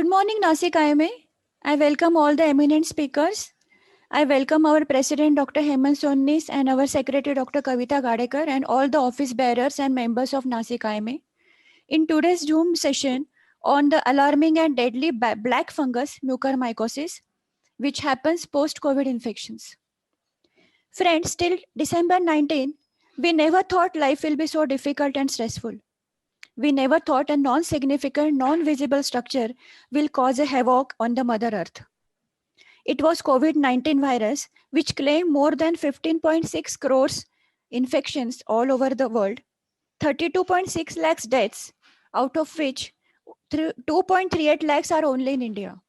Good morning, Nasik IMA. I welcome all the eminent speakers. I welcome our President, Dr. Hemant Sonnis, and our Secretary, Dr. Kavita Gadekar, and all the office bearers and members of Nasik IMA. In today's Zoom session on the alarming and deadly black fungus mucormycosis, which happens post-COVID infections. Friends, till December 19, we never thought life will be so difficult and stressful. We never thought a non-significant, non-visible structure will cause a havoc on the Mother Earth. It was COVID-19 virus, which claimed more than 15.6 crores infections all over the world, 32.6 lakhs deaths, out of which 2.38 lakhs are only in India.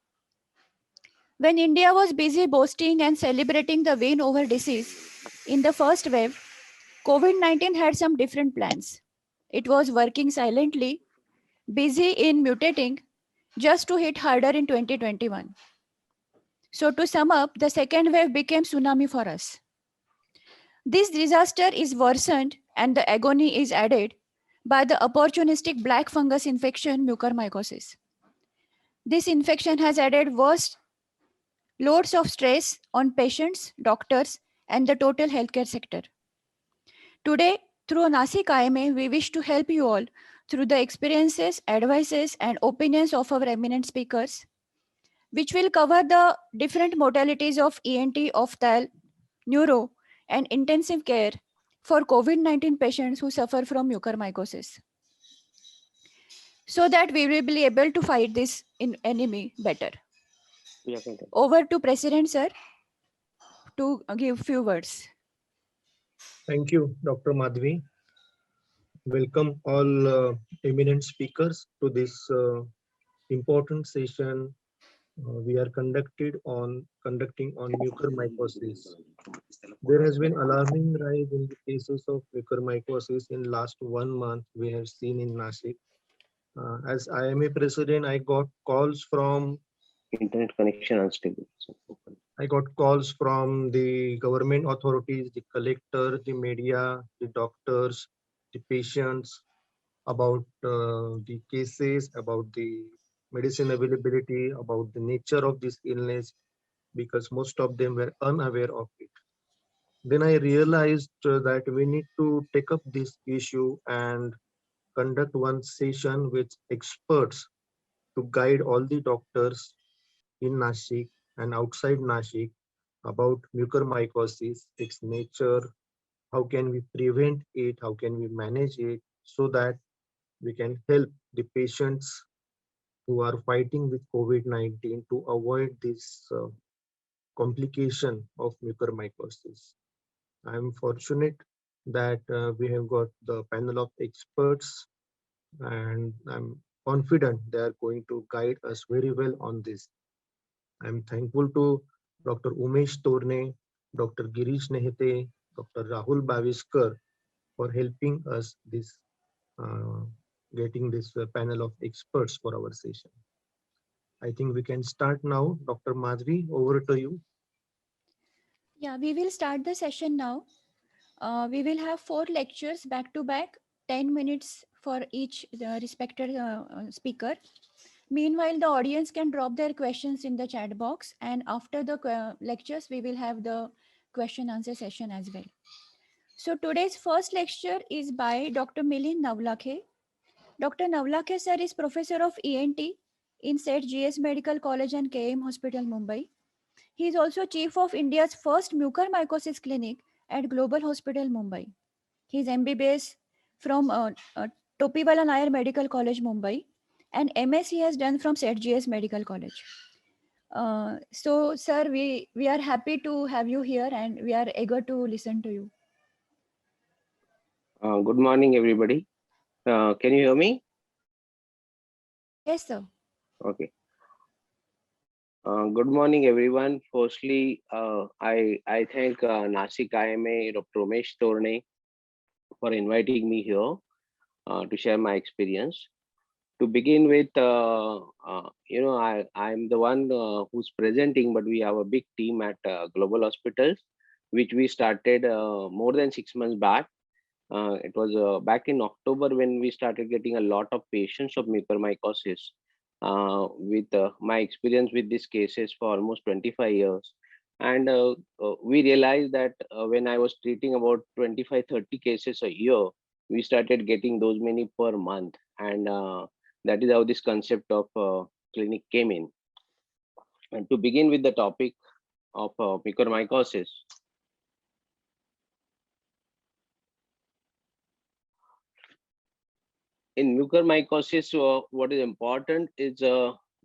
When India was busy boasting and celebrating the win over disease in the first wave, COVID-19 had some different plans. It was working silently, busy in mutating, just to hit harder in 2021. So to sum up, the second wave became tsunami for us. This disaster is worsened and the agony is added by the opportunistic black fungus infection mucormycosis. This infection has added worst loads of stress on patients, doctors, and the total healthcare sector. Today, through Nasik IMA, we wish to help you all through the experiences, advices, and opinions of our eminent speakers, which will cover the different modalities of ENT, ophthalm, neuro, and intensive care for COVID-19 patients who suffer from mucormycosis, so that we will be able to fight this enemy better. Over to President, sir, to give few words. Thank you, Dr. Madhvi. Welcome all eminent speakers to this important session we are conducting on mucormycosis. There has been alarming rise in the cases of mucormycosis in last 1 month. We have seen in Nashik. As IMA president, I got calls from internet connection unstable. I got calls from the government authorities, the collector, the media, the doctors, the patients about the cases, about the medicine availability, about the nature of this illness, because most of them were unaware of it. Then I realized that we need to take up this issue and conduct one session with experts to guide all the doctors in Nashik and outside Nashik about mucormycosis, its nature, how can we prevent it, how can we manage it, so that we can help the patients who are fighting with COVID-19 to avoid this complication of mucormycosis. I am fortunate that we have got the panel of experts, and I'm confident they are going to guide us very well on this. I'm thankful to Dr. Umesh Torne, Dr. Girish Nehete, Dr. Rahul Baviskar for helping us getting this panel of experts for our session. I think we can start now. Dr. Madhvi, over to you. Yeah, we will start the session now. We will have 4 lectures back to back, 10 minutes for each respected speaker. Meanwhile, the audience can drop their questions in the chat box, and after the lectures, we will have the question answer session as well. So today's first lecture is by Dr. Milind Navlakhe. Dr. Navlakhe sir is Professor of ENT in St. GS Medical College and KM Hospital, Mumbai. He is also Chief of India's first mucormycosis clinic at Global Hospital, Mumbai. He is MBBS from Topiwala Nair Medical College, Mumbai, and MS he has done from St. GS Medical College. So, sir, we are happy to have you here, and we are eager to listen to you. Good morning, everybody. Can you hear me? Yes, sir. Okay. Good morning, everyone. Firstly, I thank Nasik IMA, Dr. Umesh Torne for inviting me here to share my experience. To begin with, I'm the one who's presenting, but we have a big team at Global Hospitals, which we started more than 6 months back. It was back in October when we started getting a lot of patients of mucormycosis. with my experience with these cases for almost 25 years. And we realized that when I was treating about 25-30 cases a year, we started getting those many per month. And that is how this concept of clinic came in. And to begin with the topic of mucormycosis, in mucormycosis, what is important is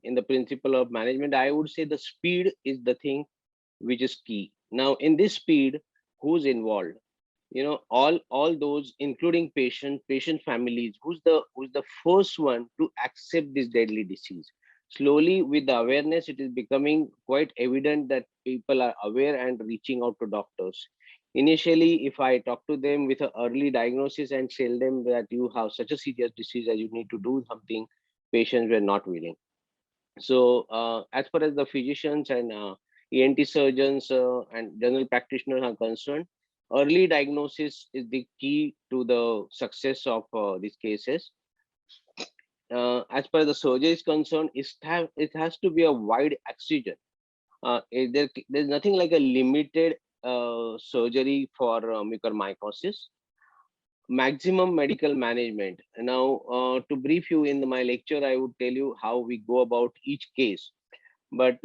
in the principle of management, I would say the speed is the thing which is key. Now, in this speed, who's involved? You know, all those, including patient families, who's the first one to accept this deadly disease. Slowly, with the awareness, it is becoming quite evident that people are aware and reaching out to doctors. Initially, if I talk to them with an early diagnosis and tell them that you have such a serious disease that you need to do something, patients were not willing. So as far as the physicians and ENT surgeons and general practitioners are concerned, early diagnosis is the key to the success of these cases. As far as the surgery is concerned, it has to be a wide excision. There's nothing like a limited surgery for mucormycosis. Maximum medical management. Now, to brief you in my lecture, I would tell you how we go about each case. But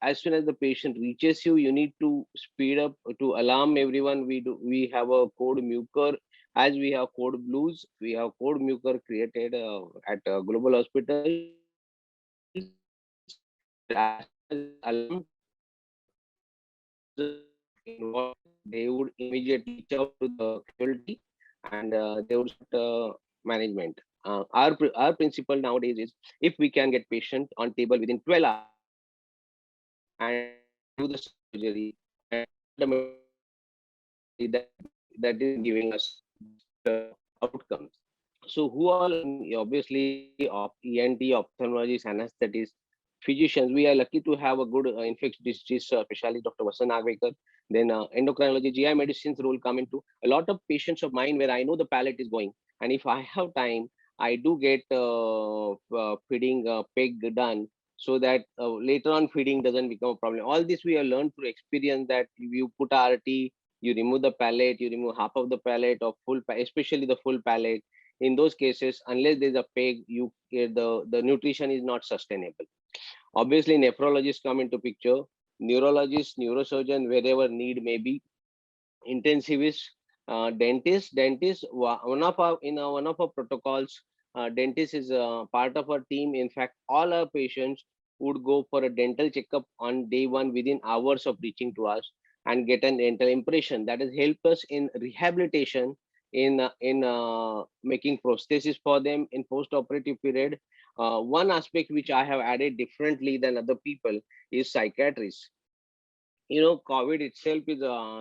as soon as the patient reaches you, you need to speed up to alarm everyone. We have a code mucor. As we have code blues, we have code mucor created at Global Hospital. Alarm, they would immediately reach out to the casualty and they would start management. Our principle nowadays is, if we can get patient on table within 12 hours and do the surgery, and that that is giving us outcomes. So who all, obviously of ENT, ophthalmologists, anesthetists, physicians. We are lucky to have a good infectious disease specialist, Dr. Vasan Nagvekar. Then endocrinology, GI medicine's role come into. A lot of patients of mine where I know the palate is going, and if I have time, I do get feeding peg done, so that later on feeding doesn't become a problem. All this we have learned through experience, that if you put RT, you remove the palate, you remove half of the palate or especially the full palate. In those cases, unless there's a peg, the nutrition is not sustainable. Obviously, nephrologists come into picture, neurologists, neurosurgeon, wherever need may be, intensivists, dentists. One of our protocols, dentist is part of our team. In fact, all our patients would go for a dental checkup on day one within hours of reaching to us and get an dental impression. That has helped us in rehabilitation, in making prosthesis for them in post-operative period. One aspect which I have added differently than other people is psychiatrists. You know, COVID itself is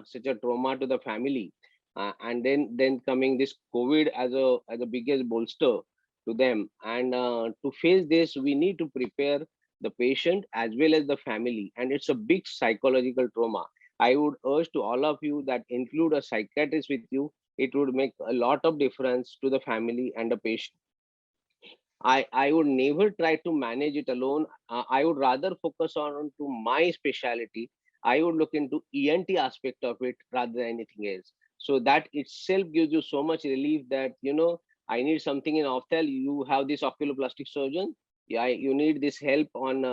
such a trauma to the family, and then coming this COVID as a biggest bolster to them. And to face this, we need to prepare the patient as well as the family, and it's a big psychological trauma. I would urge to all of you that include a psychiatrist with you. It would make a lot of difference to the family and the patient. I would never try to manage it alone. I would rather focus on to my specialty. I would look into ENT aspect of it rather than anything else. So that itself gives you so much relief that, you know, I need something in ophthal. You have this oculoplastic surgeon. Yeah, you need this help on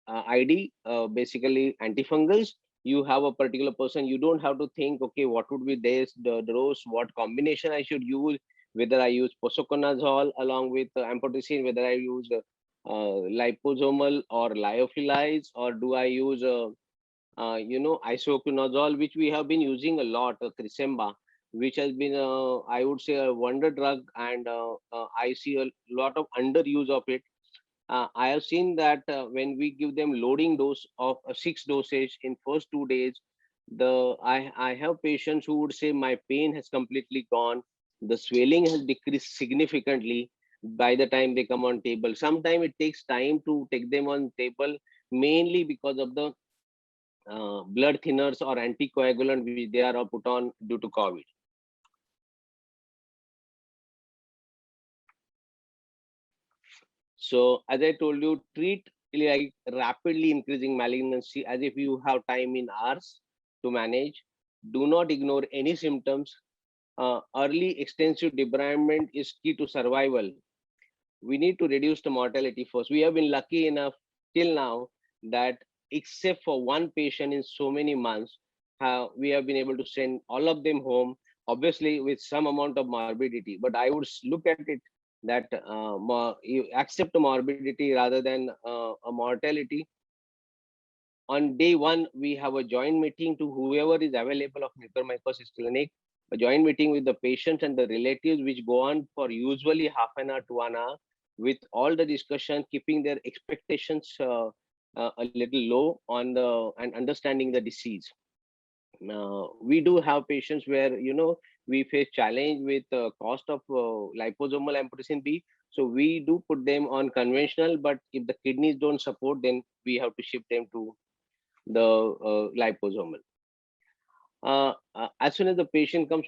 ID, basically antifungals. You have a particular person. You don't have to think, okay, what would be this, the dose, what combination I should use, whether I use posaconazole along with amphotericin, whether I use liposomal or lyophilized, or do I use isoconazole, which we have been using a lot, Cresemba, which has been, I would say, a wonder drug, and I see a lot of underuse of it. I have seen that when we give them loading dose of 6 dosage in first 2 days, I have patients who would say my pain has completely gone, the swelling has decreased significantly by the time they come on table. Sometimes it takes time to take them on table, mainly because of the blood thinners or anticoagulant which they are put on due to COVID. So as I told you, treat like rapidly increasing malignancy as if you have time in hours to manage. Do not ignore any symptoms. Early extensive debridement is key to survival. We need to reduce the mortality first. We have been lucky enough till now that except for one patient in so many months, we have been able to send all of them home, obviously with some amount of morbidity. But I would look at it that you accept a morbidity rather than a mortality. On day one, we have a joint meeting to whoever is available of mucormycosis clinic, a joint meeting with the patients and the relatives, which go on for usually half an hour to 1 hour, with all the discussion, keeping their expectations a little low on the and understanding the disease. We do have patients where we face challenge with cost of liposomal amphotericin B. So we do put them on conventional, but if the kidneys don't support, then we have to shift them to the liposomal. As soon as the patient comes,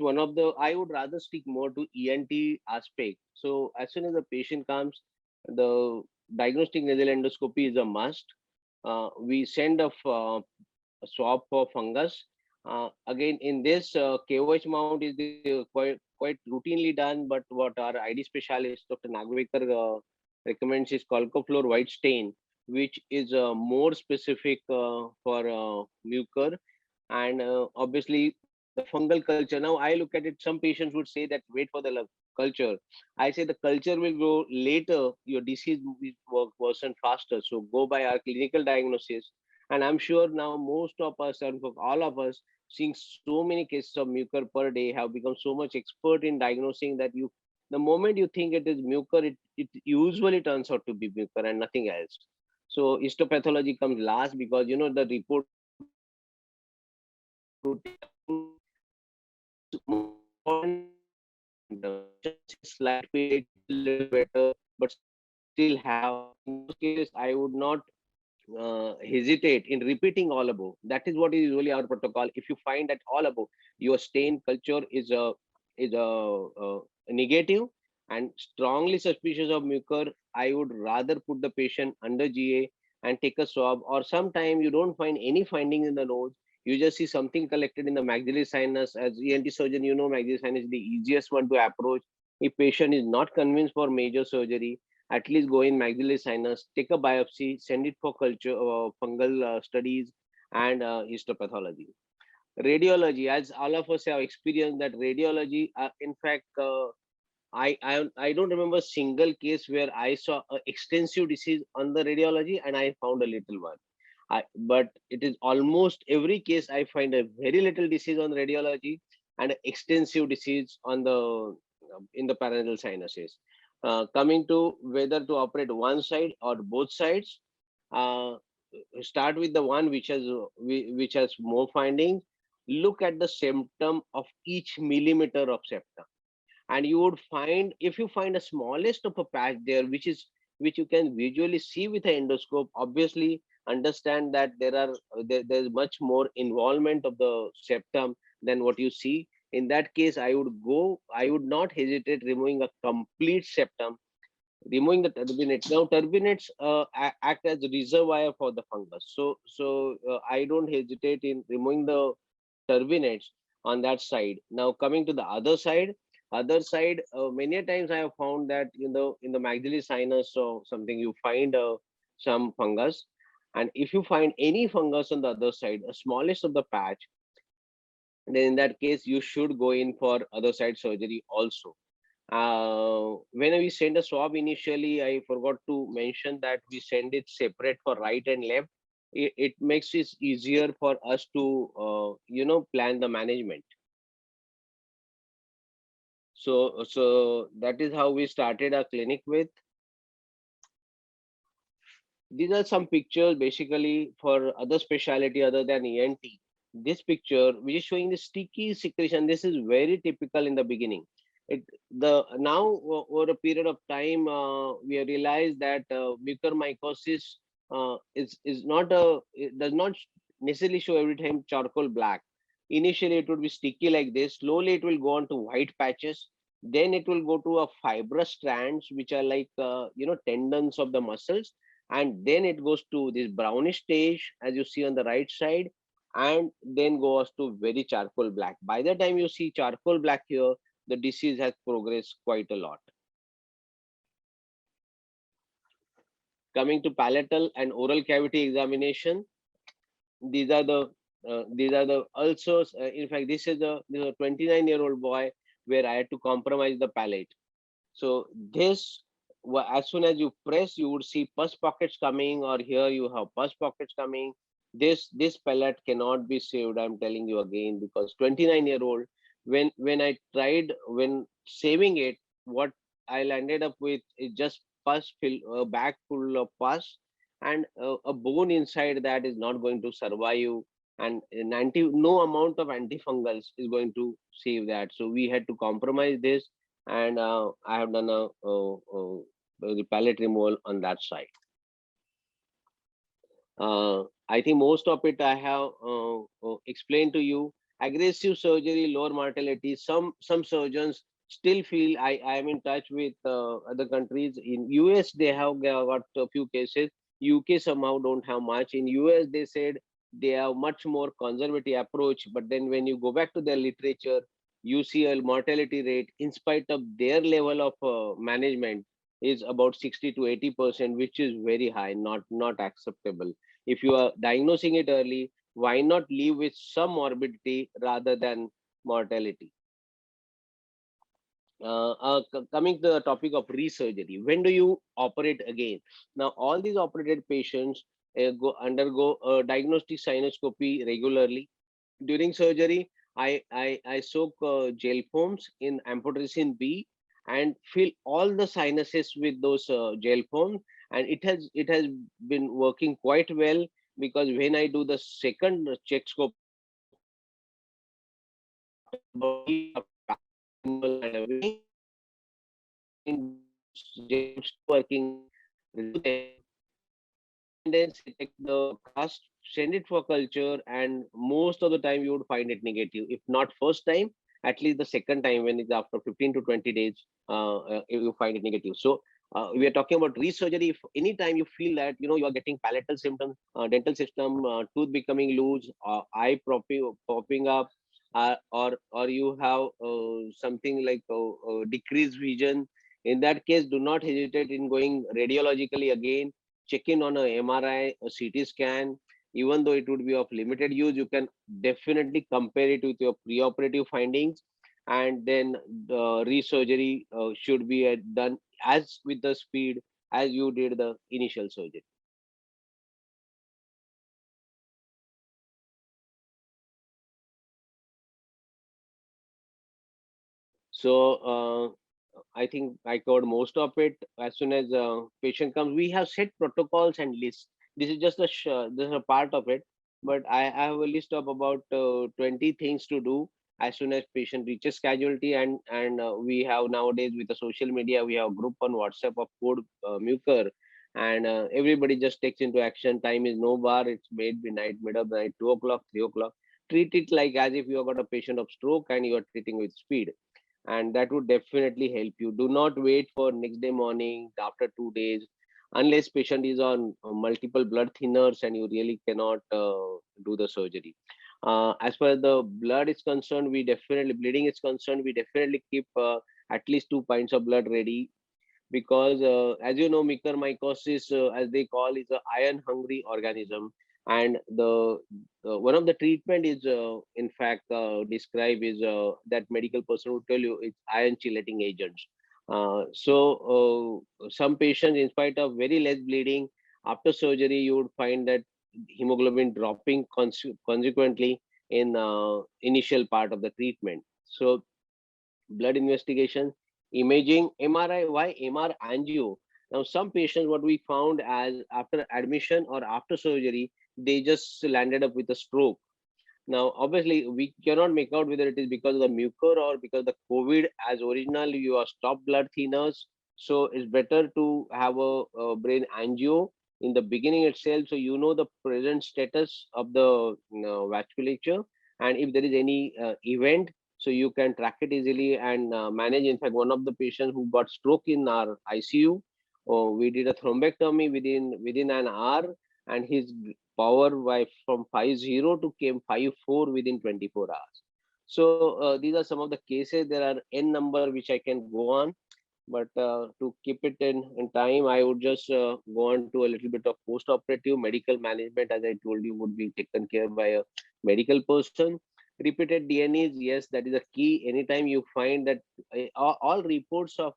I would rather stick more to ENT aspect. So as soon as the patient comes, the diagnostic nasal endoscopy is a must. We send a swab for fungus. Again, in this, KOH mount is quite routinely done, but what our ID specialist, Dr. Nagvekar, recommends is Colcoflor white stain, which is more specific for mucor. And obviously the fungal culture. Now I look at it, some patients would say that wait for the culture. I say the culture will go later, your disease will worsen faster. So go by our clinical diagnosis. And I'm sure now most of us, and all of us, seeing so many cases of mucor per day, have become so much expert in diagnosing that the moment you think it is mucor, it usually turns out to be mucor and nothing else. So histopathology comes last because the report slight pH little better, but still have. In those cases, I would not hesitate in repeating all above. That is what is usually our protocol. If you find that all above your stain culture is a negative and strongly suspicious of mucor, I would rather put the patient under GA and take a swab. Or sometime you don't find any finding in the nose, you just see something collected in the maxillary sinus. As ENT surgeon, maxillary sinus is the easiest one to approach. If patient is not convinced for major surgery, at least go in maxillary sinus, take a biopsy, send it for culture, fungal studies, and histopathology. Radiology, as all of us have experienced that radiology, in fact, I don't remember a single case where I saw an extensive disease on the radiology and I found a little one. But it is almost every case I find a very little disease on radiology and extensive disease on the in the paranasal sinuses. Coming to whether to operate one side or both sides, uh, start with the one which has more findings. Look at the symptom of each millimeter of septum, and you would find, if you find a smallest of a patch there, which you can visually see with an endoscope, obviously understand that there's much more involvement of the septum than what you see. In that case, I would not hesitate removing a complete septum, removing the turbinates. Now turbinates act as a reservoir for the fungus, so I don't hesitate in removing the turbinates on that side. Now coming to the other side, many a times I have found that in the maxillary sinus or something, you find some fungus. And if you find any fungus on the other side, a smallest of the patch, then in that case you should go in for other side surgery also. When we send a swab initially, I forgot to mention that we send it separate for right and left. It makes it easier for us to plan the management. So that is how we started our clinic with. These are some pictures basically for other specialty other than ENT. This picture, which is showing the sticky secretion, this is very typical in the beginning. Now over a period of time, we have realized that mucormycosis is not it does not necessarily show every time charcoal black. Initially, it would be sticky like this. Slowly, it will go on to white patches. Then it will go to a fibrous strands, which are like, tendons of the muscles. And then it goes to this brownish stage, as you see on the right side, and then goes to very charcoal black. By the time you see charcoal black here, the disease has progressed quite a lot. Coming to palatal and oral cavity examination, these are the ulcers. In fact, this is a 29-year-old boy where I had to compromise the palate. So this, as soon as you press, you would see pus pockets coming, or here you have pus pockets coming. This palate cannot be saved. I'm telling you again, because 29-year-old, when I tried when saving it, what I landed up with is just pus fill, a bag full of pus, and a bone inside that is not going to survive. And no amount of antifungals is going to save that. So we had to compromise this, and I have done the palate removal on that side. I think most of it I have explained to you. Aggressive surgery, lower mortality. Some surgeons still feel, I am in touch with other countries. In US, they have got a few cases. UK somehow don't have much. In US, they said they have much more conservative approach. But then when you go back to their literature, you see a mortality rate, in spite of their level of management, is about 60 to 80%, which is very high, not acceptable. If you are diagnosing it early, why not live with some morbidity rather than mortality? Coming to the topic of resurgery, when do you operate again? Now, all these operated patients undergo a diagnostic sinuscopy regularly. During surgery, I soak gel foams in amphotericin B and fill all the sinuses with those gel foams, and it has been working quite well, because when I do the second check scope working, and then take the cast, send it for culture, and most of the time you would find it negative. If not first time, at least the second time, when it's after 15 to 20 days, you find it negative. So we are talking about resurgery. If anytime you feel that you are getting palatal symptoms, dental system, tooth becoming loose, popping up, or you have something like decreased vision, in that case, do not hesitate in going radiologically again. Check in on a MRI, a CT scan. Even though it would be of limited use, you can definitely compare it with your preoperative findings, and then the resurgery should be done as with the speed as you did the initial surgery. So I think I covered most of it. As soon as patient comes, we have set protocols and lists. This is just this is a part of it, but I have a list of about 20 things to do as soon as patient reaches casualty. And we have nowadays, with the social media, we have a group on WhatsApp of code Muker, and everybody just takes into action. Time is no bar. It's made midnight, mid of the night, 2 o'clock, 3 o'clock. Treat it like as if you have got a patient of stroke and you are treating with speed, and that would definitely help you. Do not wait for next day morning, after 2 days, unless patient is on multiple blood thinners and you really cannot do the surgery. As far as the blood is concerned, bleeding is concerned, we definitely keep at least 2 pints of blood ready, because as you know, mucormycosis, as they call, is a iron hungry organism. And the one of the treatment is in fact described is that medical person will tell you it's iron chelating agents. Some patients, in spite of very less bleeding, after surgery you would find that hemoglobin dropping consequently in initial part of the treatment. So blood investigation, imaging, MRI. Why MR angio? Now, some patients, what we found as after admission or after surgery, they just landed up with a stroke. Now, obviously, we cannot make out whether it is because of the mucor or because of the COVID. As originally you are stopped blood thinners, so it's better to have a brain angio in the beginning itself, so you know the present status of the vasculature, and if there is any event, so you can track it easily and manage. In fact, one of the patients who got stroke in our ICU, we did a thrombectomy within an hour, and his power from 50 to came 54 within 24 hours. So these are some of the cases. There are n number which I can go on, but to keep it in time, I would just go on to a little bit of post-operative medical management. As I told you, would be taken care by a medical person. Repeated DNAs, yes, that is a key. Anytime you find that all reports of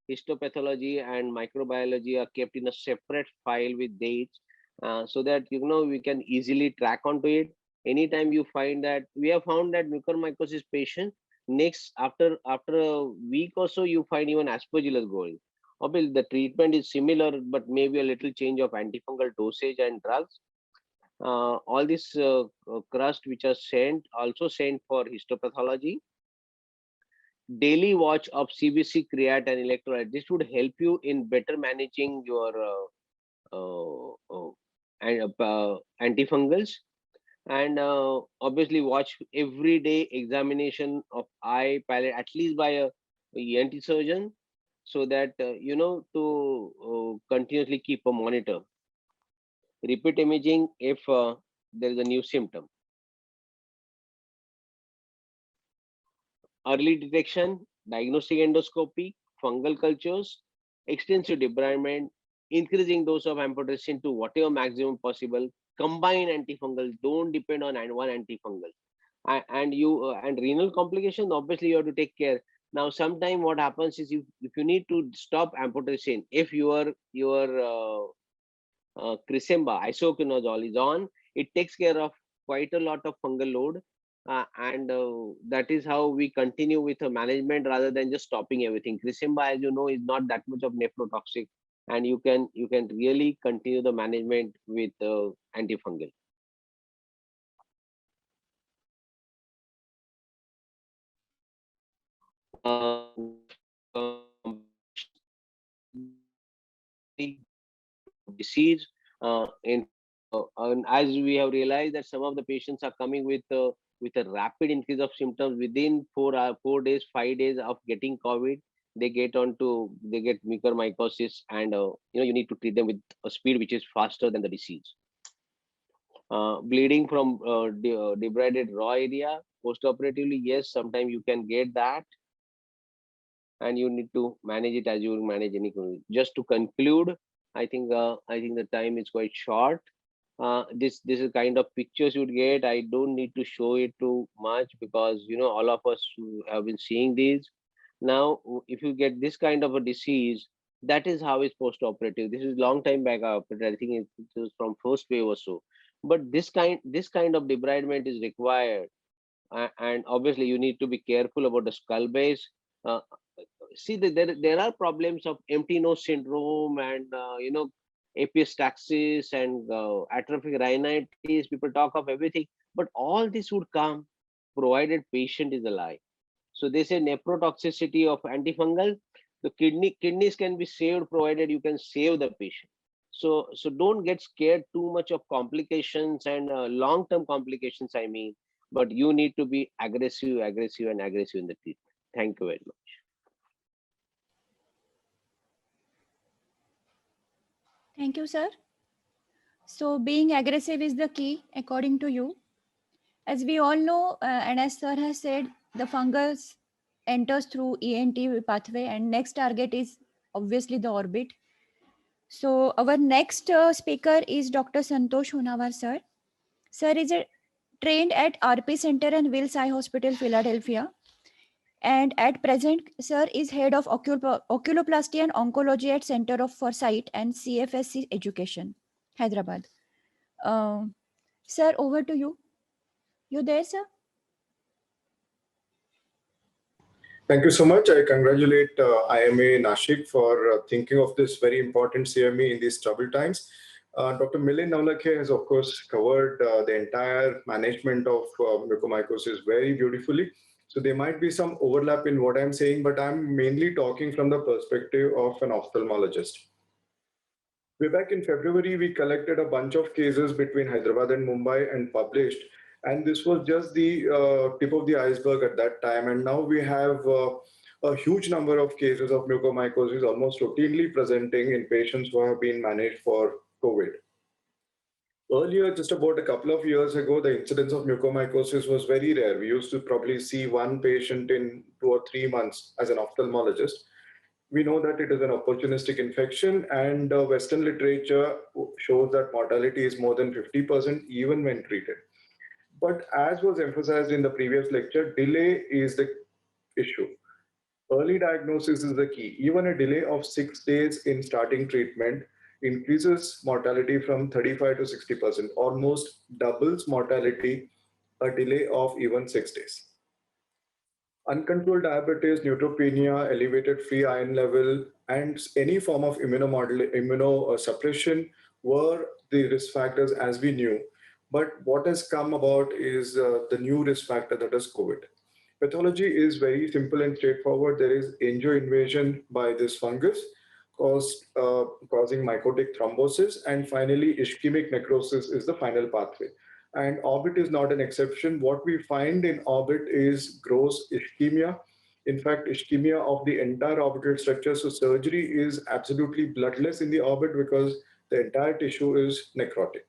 histopathology and microbiology are kept in a separate file with dates, so that we can easily track onto it. Anytime you find that, we have found that mucormycosis patient, next after a week or so, you find even aspergillus growing. Obviously, the treatment is similar, but maybe a little change of antifungal dosage and drugs. All this crust which are sent, also sent for histopathology. Daily watch of CBC, creat, and electrolyte. This would help you in better managing your antifungals. And obviously watch everyday examination of eye, palate, at least by a ENT surgeon, so that to continuously keep a monitor. Repeat imaging if there is a new symptom. Early detection, diagnostic endoscopy, fungal cultures, extensive debridement, increasing dose of amphotericin to whatever maximum possible. Combine antifungal, don't depend on one antifungal. And renal complication, obviously you have to take care. Now, sometime what happens is, if you need to stop amphotericin, if your Cresemba isoconazole is on, it takes care of quite a lot of fungal load, and that is how we continue with a management rather than just stopping everything. Cresemba, as you know, is not that much of nephrotoxic, and you can really continue the management with antifungal. Disease, and as we have realized that some of the patients are coming with a rapid increase of symptoms within 4 days, 5 days of getting COVID. They get mucormycosis, and you need to treat them with a speed which is faster than the disease. Bleeding from debrided raw area post-operatively, yes, sometimes you can get that, and you need to manage it as you will manage any. Just to conclude, I think the time is quite short. This is kind of pictures you'd get. I don't need to show it too much, because all of us have been seeing these. Now, if you get this kind of a disease, that is how it's post-operative. This is long time back. I think it was from first wave or so. But this kind of debridement is required, and obviously you need to be careful about the skull base. See, there are problems of empty nose syndrome, and epistaxis and atrophic rhinitis. People talk of everything, but all this would come provided patient is alive. So they say nephrotoxicity of antifungal. The kidneys can be saved provided you can save the patient. So don't get scared too much of complications and long-term complications, I mean, but you need to be aggressive in the treatment. Thank you very much. Thank you, sir. So being aggressive is the key, according to you. As we all know, and as sir has said, the fungus enters through ENT pathway, and next target is obviously the orbit. So our next speaker is Dr. Santosh Honawar, sir. Sir is trained at RP Center and Wills Eye Hospital, Philadelphia. And at present, sir is head of oculoplasty and oncology at Center of Foresight and CFSC Education, Hyderabad. Sir, over to you. You there, sir? Thank you so much. I congratulate IMA Nashik for thinking of this very important CME in these troubled times. Dr. Milind Navlakhe has, of course, covered the entire management of mucormycosis very beautifully. So there might be some overlap in what I'm saying, but I'm mainly talking from the perspective of an ophthalmologist. Way back in February, we collected a bunch of cases between Hyderabad and Mumbai and published. And this was just the tip of the iceberg at that time. And now we have a huge number of cases of mucormycosis almost routinely presenting in patients who have been managed for COVID. Earlier, just about a couple of years ago, the incidence of mucormycosis was very rare. We used to probably see one patient in 2 or 3 months as an ophthalmologist. We know that it is an opportunistic infection, and Western literature shows that mortality is more than 50% even when treated. But as was emphasized in the previous lecture, delay is the issue. Early diagnosis is the key. Even a delay of 6 days in starting treatment increases mortality from 35 to 60%, almost doubles mortality a delay of even 6 days. Uncontrolled diabetes, neutropenia, elevated free iron level, and any form of immunosuppression were the risk factors as we knew. But what has come about is the new risk factor, that is COVID. Pathology is very simple and straightforward. There is angioinvasion by this fungus causing mycotic thrombosis, and finally ischemic necrosis is the final pathway. And orbit is not an exception. What we find in orbit is gross ischemia. In fact, ischemia of the entire orbital structure. So surgery is absolutely bloodless in the orbit because the entire tissue is necrotic.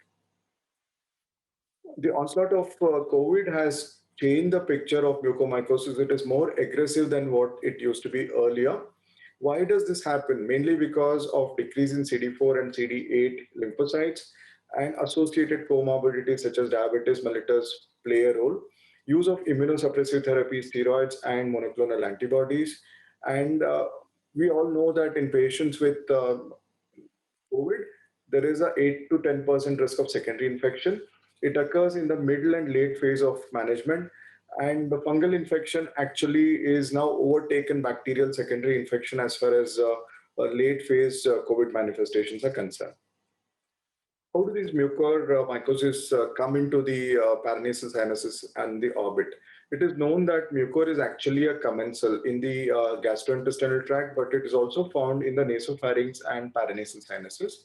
The onslaught of COVID has changed the picture of mucormycosis. It is more aggressive than what it used to be earlier. Why does this happen? Mainly because of decrease in CD4 and CD8 lymphocytes, and associated comorbidities such as diabetes mellitus play a role. Use of immunosuppressive therapy, steroids, and monoclonal antibodies. And we all know that in patients with COVID, there is a 8 to 10% risk of secondary infection. It occurs in the middle and late phase of management. And the fungal infection actually is now overtaken bacterial secondary infection as far as late phase COVID manifestations are concerned. How do these mucormycosis come into the paranasal sinuses and the orbit? It is known that mucor is actually a commensal in the gastrointestinal tract, but it is also found in the nasopharynx and paranasal sinuses.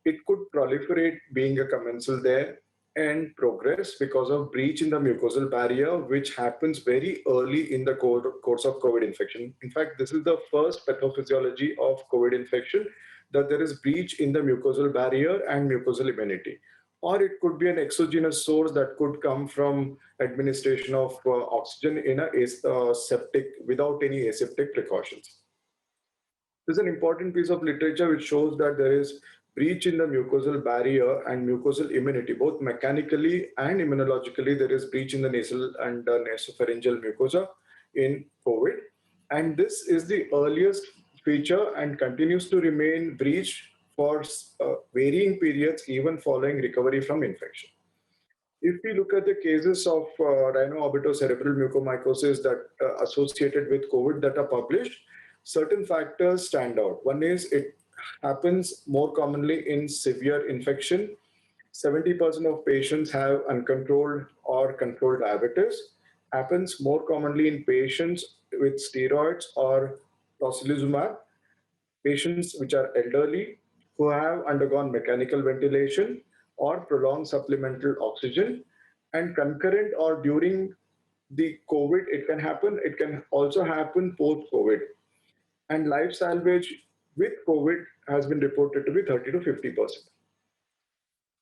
It could proliferate being a commensal there and progress because of breach in the mucosal barrier, which happens very early in the course of COVID infection. In fact, this is the first pathophysiology of COVID infection, that there is breach in the mucosal barrier and mucosal immunity. Or it could be an exogenous source that could come from administration of oxygen in a septic without any aseptic precautions. This is an important piece of literature which shows that there is breach in the mucosal barrier and mucosal immunity, both mechanically and immunologically. There is breach in the nasal and nasopharyngeal mucosa in COVID. And this is the earliest feature and continues to remain breached for varying periods, even following recovery from infection. If we look at the cases of rhino-orbitocerebral mucormycosis that associated with COVID that are published, certain factors stand out. One is it happens more commonly in severe infection. 70% of patients have uncontrolled or controlled diabetes. Happens more commonly in patients with steroids or tocilizumab, patients which are elderly, who have undergone mechanical ventilation or prolonged supplemental oxygen, and concurrent or during the COVID, it can happen. It can also happen post-COVID. And life salvage with COVID has been reported to be 30 to 50%.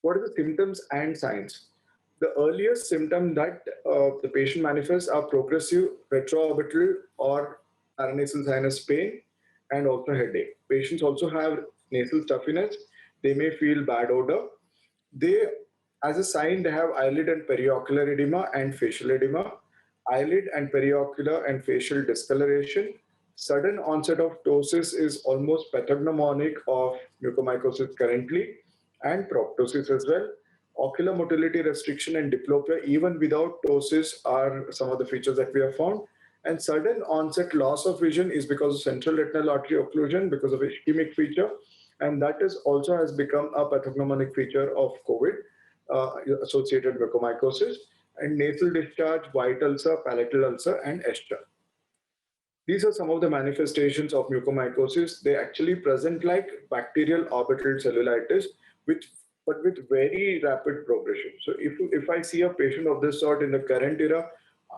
What are the symptoms and signs? The earliest symptom that the patient manifests are progressive retroorbital or paranasal sinus pain and also headache. Patients also have nasal stuffiness. They may feel bad odor. As a sign, they have eyelid and periocular edema and facial edema, eyelid and periocular and facial discoloration. Sudden onset of ptosis is almost pathognomonic of mucormycosis currently, and proptosis as well. Ocular motility restriction and diplopia, even without ptosis, are some of the features that we have found. And sudden onset loss of vision is because of central retinal artery occlusion, because of ischemic feature. And that is also has become a pathognomonic feature of COVID associated mucormycosis. And nasal discharge, white ulcer, palatal ulcer, and eschar. These are some of the manifestations of mucormycosis. They actually present like bacterial orbital cellulitis with but with very rapid progression. So if I see a patient of this sort in the current era,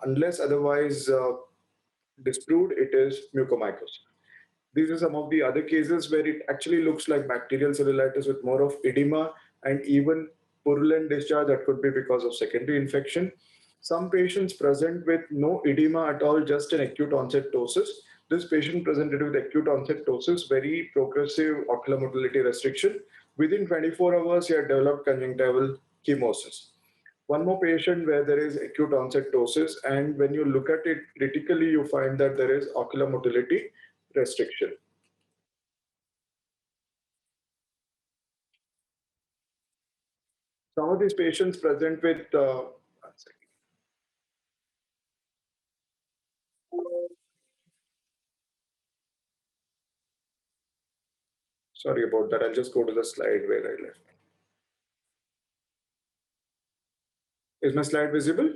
unless otherwise disproved, it is mucormycosis. These are some of the other cases where it actually looks like bacterial cellulitis with more of edema and even purulent discharge that could be because of secondary infection. Some patients present with no edema at all, just an acute onset ptosis. This patient presented with acute onset ptosis, very progressive ocular motility restriction. Within 24 hours, he had developed conjunctival chemosis. One more patient where there is acute onset ptosis, and when you look at it critically, you find that there is ocular motility restriction. Some of these patients present with, one second. Sorry about that. I'll just go to the slide where I left. Is my slide visible?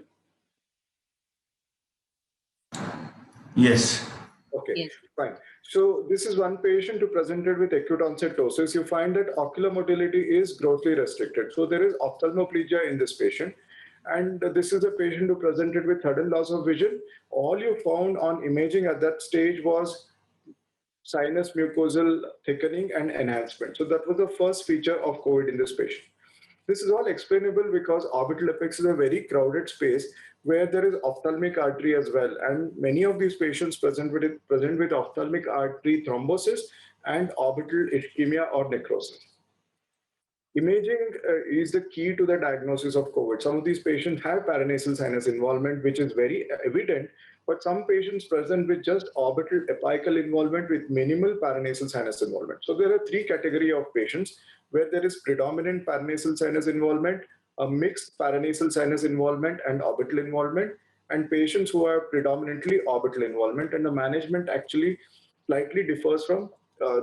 Yes. Okay, Yes. fine. So this is one patient who presented with acute onset ptosis. You find that ocular motility is grossly restricted. So there is ophthalmoplegia in this patient. And this is a patient who presented with sudden loss of vision. All you found on imaging at that stage was sinus mucosal thickening and enhancement. So that was the first feature of COVID in this patient. This is all explainable because orbital apex is a very crowded space where there is ophthalmic artery as well. And many of these patients present with ophthalmic artery thrombosis and orbital ischemia or necrosis. Imaging is the key to the diagnosis of COVID. Some of these patients have paranasal sinus involvement, which is very evident, but some patients present with just orbital apical involvement with minimal paranasal sinus involvement. So there are three categories of patients where there is predominant paranasal sinus involvement, a mixed paranasal sinus involvement and orbital involvement, and patients who have predominantly orbital involvement, and the management actually slightly differs from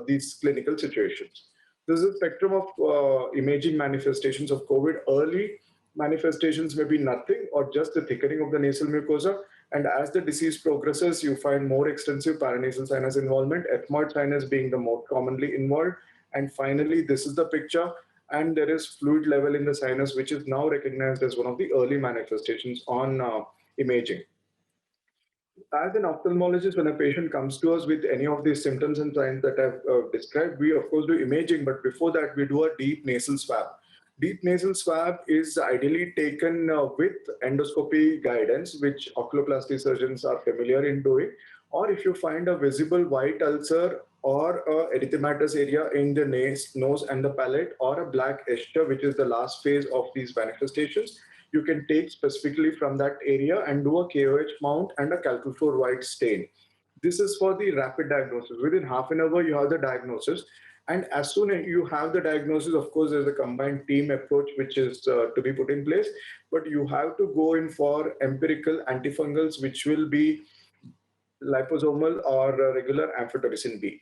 these clinical situations. This is a spectrum of imaging manifestations of COVID. Early manifestations may be nothing or just the thickening of the nasal mucosa. And as the disease progresses, you find more extensive paranasal sinus involvement, ethmoid sinus being the most commonly involved. And finally, this is the picture. And there is fluid level in the sinus, which is now recognized as one of the early manifestations on imaging. As an ophthalmologist, when a patient comes to us with any of these symptoms and signs that I've described, we of course do imaging, but before that we do a deep nasal swab. Deep nasal swab is ideally taken with endoscopy guidance, which oculoplasty surgeons are familiar in doing. Or if you find a visible white ulcer or a erythematous area in the nose and the palate, or a black eschar, which is the last phase of these manifestations, you can take specifically from that area and do a KOH mount and a calcium white stain. This is for the rapid diagnosis. Within half an hour, you have the diagnosis. And as soon as you have the diagnosis, of course, there's a combined team approach which is to be put in place. But you have to go in for empirical antifungals, which will be liposomal or regular amphotericin B.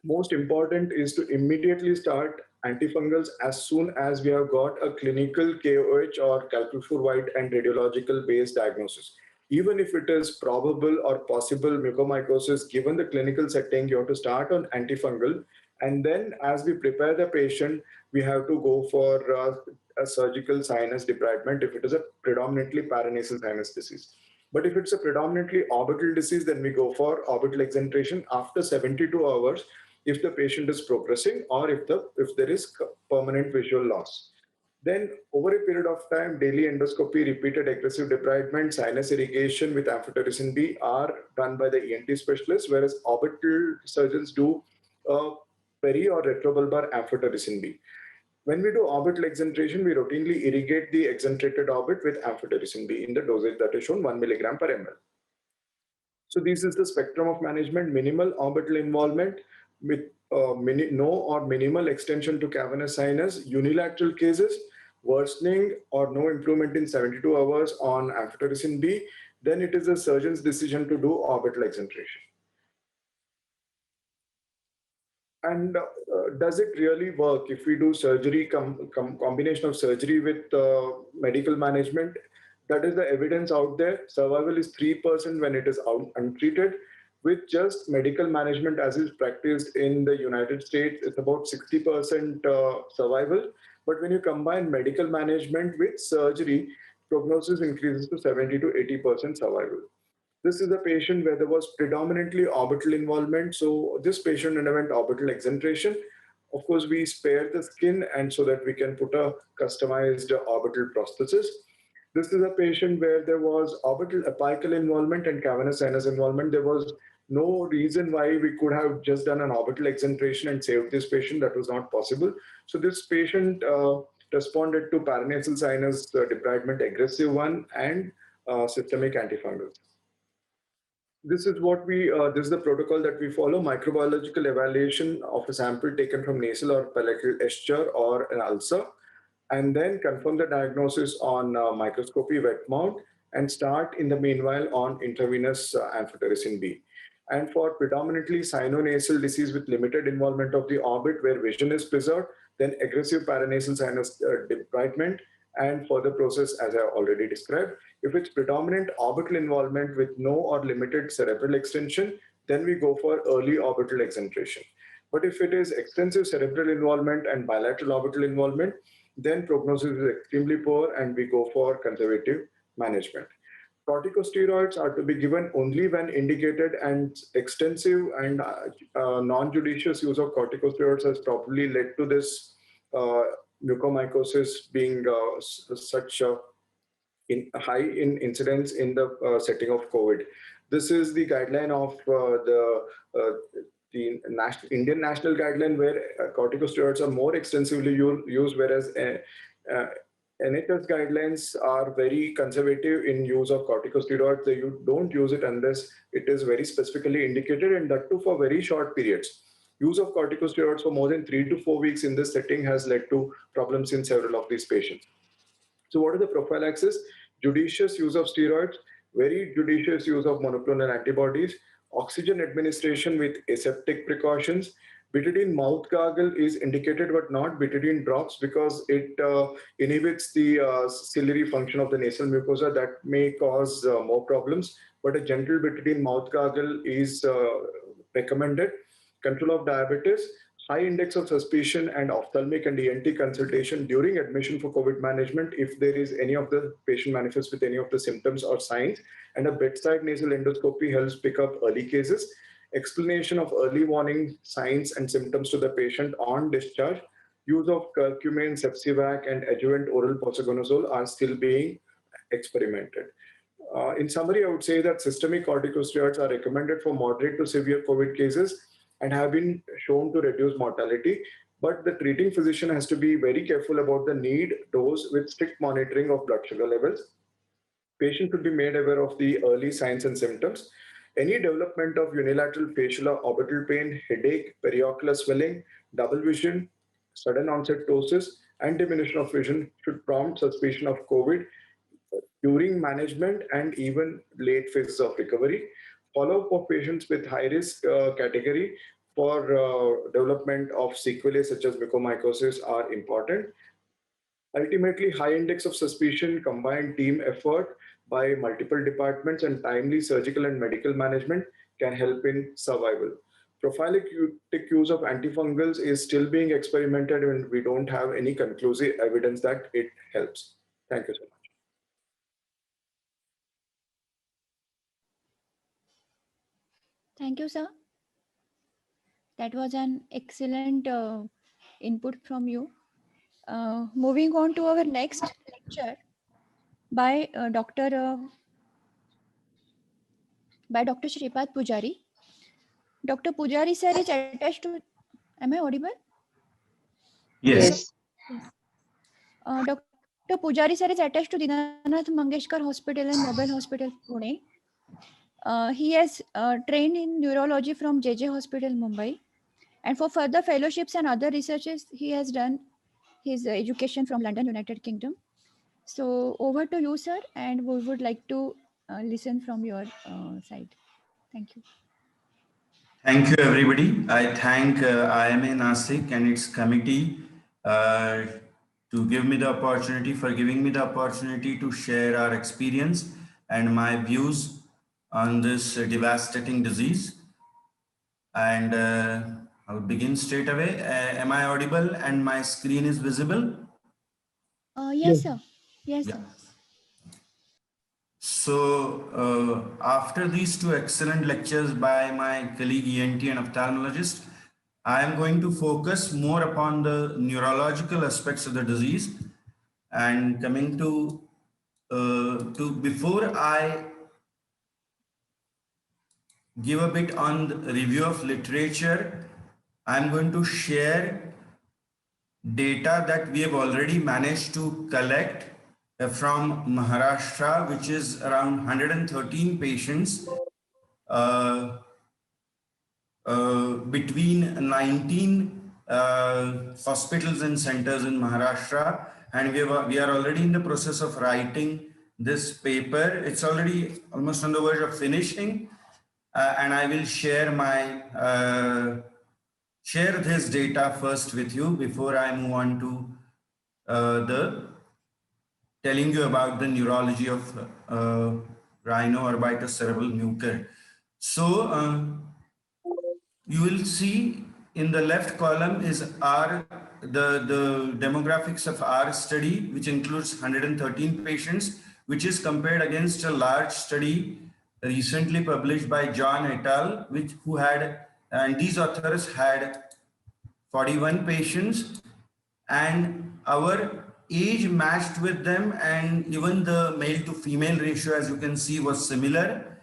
Most important is to immediately start antifungals as soon as we have got a clinical KOH or calcium white and radiological based diagnosis. Even if it is probable or possible mucormycosis, given the clinical setting, you have to start on antifungal. And then as we prepare the patient, we have to go for a surgical sinus debridement if it is a predominantly paranasal sinus disease. But if it's a predominantly orbital disease, then we go for orbital exentration after 72 hours if the patient is progressing or if there is permanent visual loss. Then over a period of time, daily endoscopy, repeated aggressive debridement, sinus irrigation with amphotericin B are done by the ENT specialist, whereas orbital surgeons do peri or retrobulbar amphotericin B. When we do orbital exentration, we routinely irrigate the exentrated orbit with amphotericin B in the dosage that is shown 1 milligram per ml. So this is the spectrum of management: minimal orbital involvement with no or minimal extension to cavernous sinus, unilateral cases, worsening or no improvement in 72 hours on amphotericin B, then it is a surgeon's decision to do orbital exentration. And does it really work if we do surgery, combination of surgery with medical management? That is the evidence out there. Survival is 3% when it is untreated. With just medical management as is practiced in the United States, it's about 60% survival. But when you combine medical management with surgery, prognosis increases to 70 to 80% survival. This is a patient where there was predominantly orbital involvement. So this patient underwent orbital exenteration. Of course, we spare the skin and so that we can put a customized orbital prosthesis. This is a patient where there was orbital apical involvement and cavernous sinus involvement. There was no reason why we could have just done an orbital exenteration and saved this patient. That was not possible. So this patient responded to paranasal sinus debridement aggressive one and systemic antifungals. This is what this is the protocol that we follow: microbiological evaluation of a sample taken from nasal or palatal eschar or an ulcer, and then confirm the diagnosis on microscopy wet mount and start in the meanwhile on intravenous amphotericin B. And for predominantly sinonasal disease with limited involvement of the orbit where vision is preserved, then aggressive paranasal sinus debridement and further process as I already described. If it's predominant orbital involvement with no or limited cerebral extension, then we go for early orbital exenteration. But if it is extensive cerebral involvement and bilateral orbital involvement, then prognosis is extremely poor and we go for conservative management. Corticosteroids are to be given only when indicated, and extensive and non-judicious use of corticosteroids has probably led to this mucormycosis being such high in incidence in the setting of COVID. This is the guideline of the Indian national guideline where corticosteroids are more extensively used, whereas NHS guidelines are very conservative in use of corticosteroids. You don't use it unless it is very specifically indicated, and that too for very short periods. Use of corticosteroids for more than 3 to 4 weeks in this setting has led to problems in several of these patients. So what are the prophylaxis? Judicious use of steroids, very judicious use of monoclonal antibodies, oxygen administration with aseptic precautions. Betadine mouth gargle is indicated, but not betadine drops because it inhibits the ciliary function of the nasal mucosa. That may cause more problems, but a gentle betadine mouth gargle is recommended. Control of diabetes, high index of suspicion and ophthalmic and ENT consultation during admission for COVID management if there is any of the patient manifests with any of the symptoms or signs, and a bedside nasal endoscopy helps pick up early cases. Explanation of early warning signs and symptoms to the patient on discharge. Use of curcumin, Sepsivac, and adjuvant oral posaconazole are still being experimented. In summary, I would say that systemic corticosteroids are recommended for moderate to severe COVID cases and have been shown to reduce mortality. But the treating physician has to be very careful about the need, dose with strict monitoring of blood sugar levels. Patient should be made aware of the early signs and symptoms. Any development of unilateral facial or orbital pain, headache, periocular swelling, double vision, sudden onset ptosis, and diminution of vision should prompt suspicion of COVID during management and even late phases of recovery. Follow-up of patients with high-risk category for development of sequelae such as mucormycosis are important. Ultimately, high index of suspicion, combined team effort by multiple departments, and timely surgical and medical management can help in survival. Prophylactic use of antifungals is still being experimented, and we don't have any conclusive evidence that it helps. Thank you so much. Thank you, sir. That was an excellent input from you. Moving on to our next lecture by Dr. Shripad Pujari. Dr. Pujari sir is attached to, am I audible? Yes. Dr. Pujari sir is attached to Dinanath Mangeshkar Hospital and Mobile Hospital, Pune. He has trained in neurology from JJ Hospital, Mumbai. And for further fellowships and other researches, he has done his education from London, United Kingdom. So over to you, sir, and we would like to listen from your side. Thank you. Thank you, everybody. I thank IMA Nasik and its committee to give me the opportunity, for giving me the opportunity to share our experience and my views on this devastating disease. And I'll begin straight away. Am I audible and my screen is visible? Yes, sir. Yes, Yeah. sir. So after these two excellent lectures by my colleague ENT and ophthalmologist, I am going to focus more upon the neurological aspects of the disease. And coming to before I give a bit on the review of literature, I'm going to share data that we have already managed to collect from Maharashtra, which is around 113 patients between 19 hospitals and centers in Maharashtra. And we are already in the process of writing this paper. It's already almost on the verge of finishing. And I will share this data first with you before I move on to telling you about the neurology of rhino-orbital-cerebral mucor. So you will see in the left column is the demographics of our study, which includes 113 patients, which is compared against a large study recently published by John et al., and these authors had 41 patients, and our age matched with them, and even the male to female ratio, as you can see, was similar.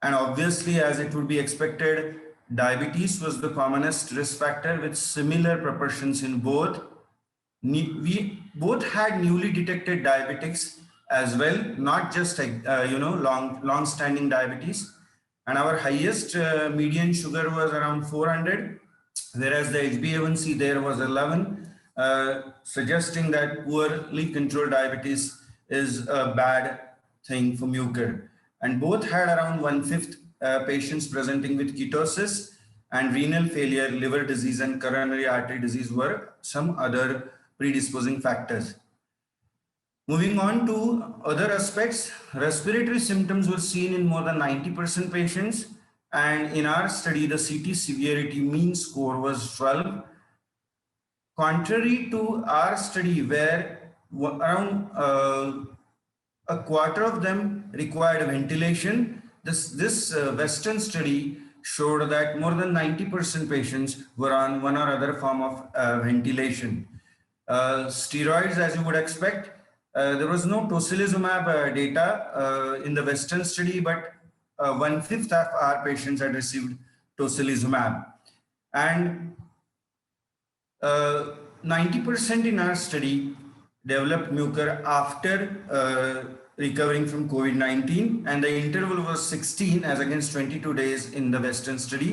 And obviously, as it would be expected, diabetes was the commonest risk factor with similar proportions in both. We both had newly detected diabetics as well, not just long-standing diabetes. And our highest median sugar was around 400, whereas the HbA1c there was 11, suggesting that poorly controlled diabetes is a bad thing for mucor. And both had around 1/5 patients presenting with ketosis, and renal failure, liver disease, and coronary artery disease were some other predisposing factors. Moving on to other aspects, respiratory symptoms were seen in more than 90% patients. And in our study, the CT severity mean score was 12. Contrary to our study, where around a quarter of them required ventilation, this Western study showed that more than 90% patients were on one or other form of ventilation. Steroids, as you would expect, there was no tocilizumab data in the Western study, but 1/5 of our patients had received tocilizumab. And 90% in our study developed mucor after recovering from COVID-19, and the interval was 16 as against 22 days in the Western study.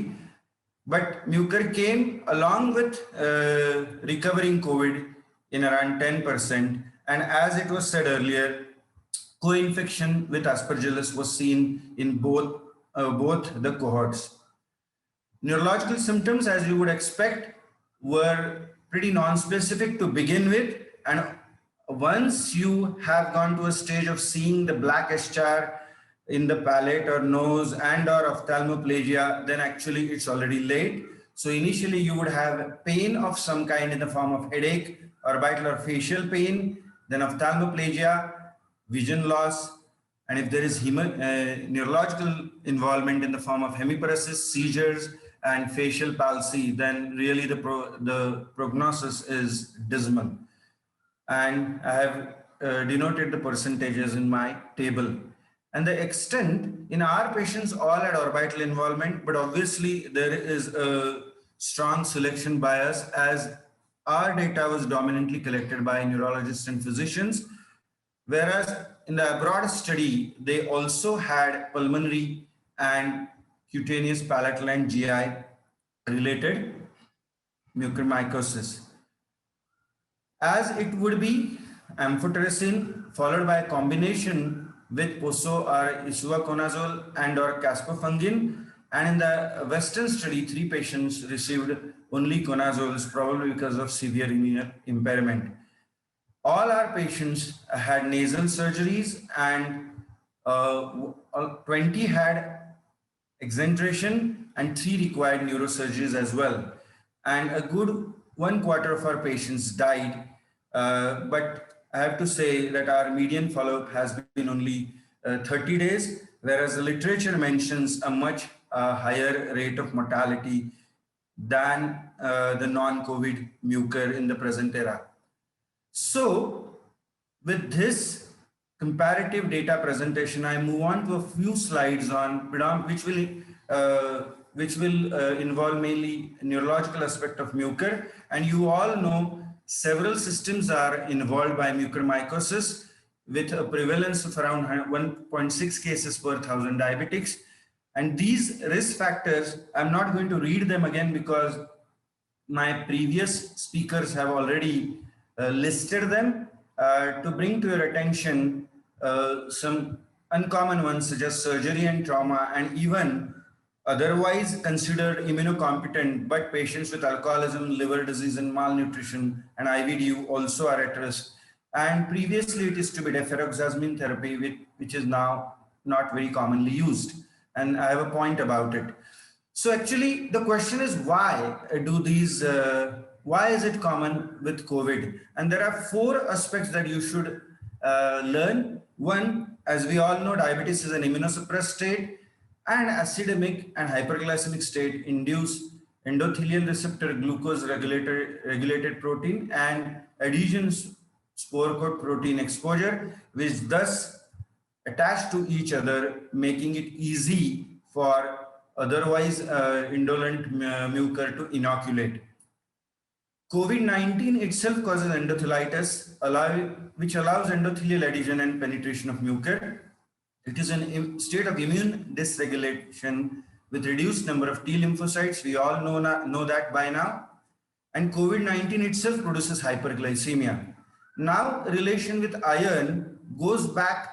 But mucor came along with recovering COVID in around 10%. And as it was said earlier, co-infection with Aspergillus was seen in both the cohorts. Neurological symptoms, as you would expect, were pretty non-specific to begin with. And once you have gone to a stage of seeing the black eschar in the palate or nose and or ophthalmoplegia, then actually it's already late. So initially you would have pain of some kind in the form of headache, orbital or facial pain, then ophthalmoplegia, vision loss, and if there is neurological involvement in the form of hemiparesis, seizures, and facial palsy, then really the prognosis is dismal. And I have denoted the percentages in my table. And the extent in our patients all had orbital involvement, but obviously there is a strong selection bias as our data was dominantly collected by neurologists and physicians, whereas in the abroad study, they also had pulmonary and cutaneous, palatal, and GI related mucormycosis. As it would be, amphotericin followed by a combination with poso or isavuconazole and or caspofungin. And in the Western study, 3 patients received only conazoles, probably because of severe renal impairment. All our patients had nasal surgeries, and 20 had exenteration, and 3 required neurosurgeries as well. And a good 1/4 of our patients died. But I have to say that our median follow-up has been only 30 days, whereas the literature mentions a much higher rate of mortality than the non-COVID mucor in the present era. So with this comparative data presentation, I move on to a few slides on which will involve mainly neurological aspect of mucor. And you all know several systems are involved by mucormycosis with a prevalence of around 1.6 cases per 1,000 diabetics. And these risk factors, I'm not going to read them again because my previous speakers have already listed them. To bring to your attention some uncommon ones such as surgery and trauma, and even otherwise considered immunocompetent, but patients with alcoholism, liver disease, and malnutrition and IVDU also are at risk. And previously it is to be deferoxamine therapy, which is now not very commonly used. And I have a point about it. So actually the question is, why is it common with COVID? And there are 4 aspects that you should learn. One, as we all know, diabetes is an immunosuppressed state, and acidemic and hyperglycemic state induce endothelial receptor glucose regulated protein and adhesion spore coat protein exposure, which thus attach to each other, making it easy for otherwise indolent mucor to inoculate. COVID-19 itself causes endothelitis, which allows endothelial adhesion and penetration of mucor. It is a state of immune dysregulation with reduced number of T lymphocytes. We all know that by now. And COVID-19 itself produces hyperglycemia. Now, relation with iron goes back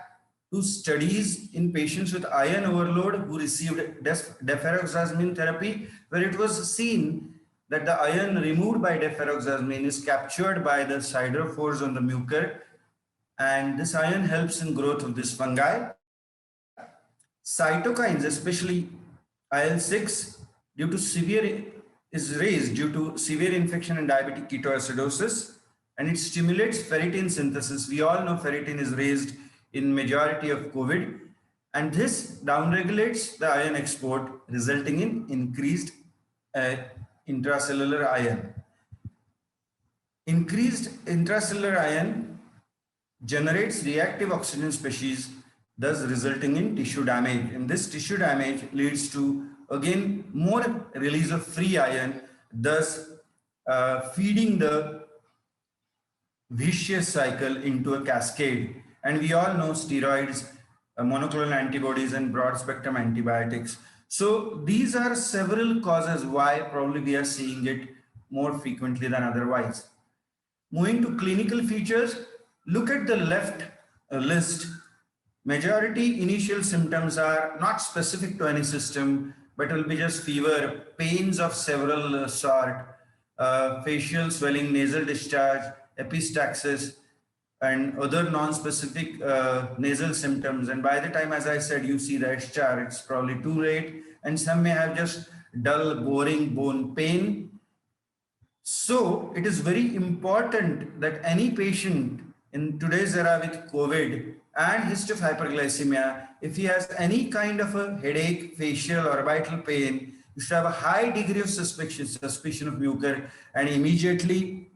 to studies in patients with iron overload who received deferoxamine therapy, where it was seen that the iron removed by deferoxamine is captured by the siderophores on the mucor, and this iron helps in growth of this fungi. Cytokines, especially IL-6, is raised due to severe infection and diabetic ketoacidosis, and it stimulates ferritin synthesis. We all know ferritin is raised in majority of COVID, and this downregulates the iron export, resulting in increased intracellular iron. Increased intracellular iron generates reactive oxygen species, thus resulting in tissue damage. And this tissue damage leads to, again, more release of free iron, thus feeding the vicious cycle into a cascade. And we all know steroids, monoclonal antibodies, and broad spectrum antibiotics. So these are several causes why probably we are seeing it more frequently than otherwise. Moving to clinical features, look at the left list. Majority initial symptoms are not specific to any system, but will be just fever, pains of several sort, facial swelling, nasal discharge, epistaxis, and other non-specific nasal symptoms. And by the time, as I said, you see the HR, it's probably too late. And some may have just dull, boring bone pain. So it is very important that any patient in today's era with COVID and history of hyperglycemia, if he has any kind of a headache, facial or orbital pain, you should have a high degree of suspicion of mucor, and immediately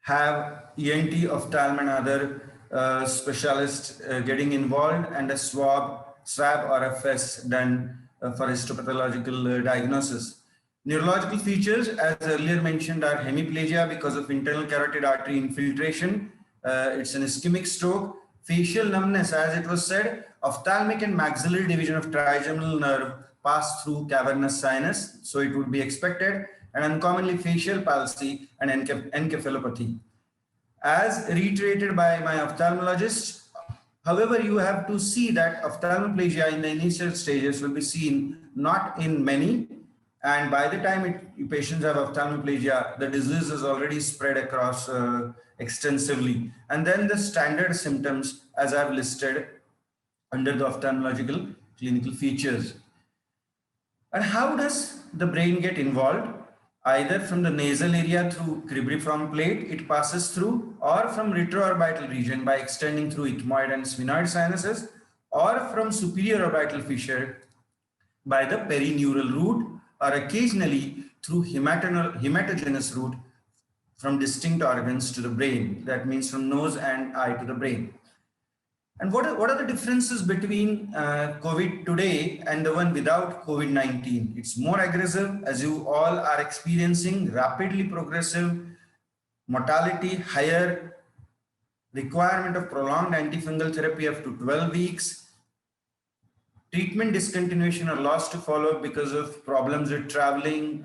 have ENT, ophthalm, and other specialists getting involved, and a swab or a FS done for histopathological diagnosis. Neurological features, as earlier mentioned, are hemiplegia because of internal carotid artery infiltration. It's an ischemic stroke. Facial numbness, as it was said, ophthalmic and maxillary division of trigeminal nerve pass through cavernous sinus, so it would be expected, and uncommonly facial palsy and encephalopathy. As reiterated by my ophthalmologist, however, you have to see that ophthalmoplegia in the initial stages will be seen not in many, and by the time patients have ophthalmoplegia, the disease is already spread across extensively. And then the standard symptoms, as I've listed under the ophthalmological clinical features. And how does the brain get involved? either from the nasal area through cribriform plate, it passes through, or from retroorbital region by extending through ethmoid and sphenoid sinuses, or from superior orbital fissure by the perineural route, or occasionally through hematogenous route from distinct organs to the brain. That means from nose and eye to the brain. And what are the differences between COVID today and the one without COVID-19? It's more aggressive, as you all are experiencing rapidly progressive mortality, higher requirement of prolonged antifungal therapy up to 12 weeks, treatment discontinuation or loss to follow because of problems with traveling,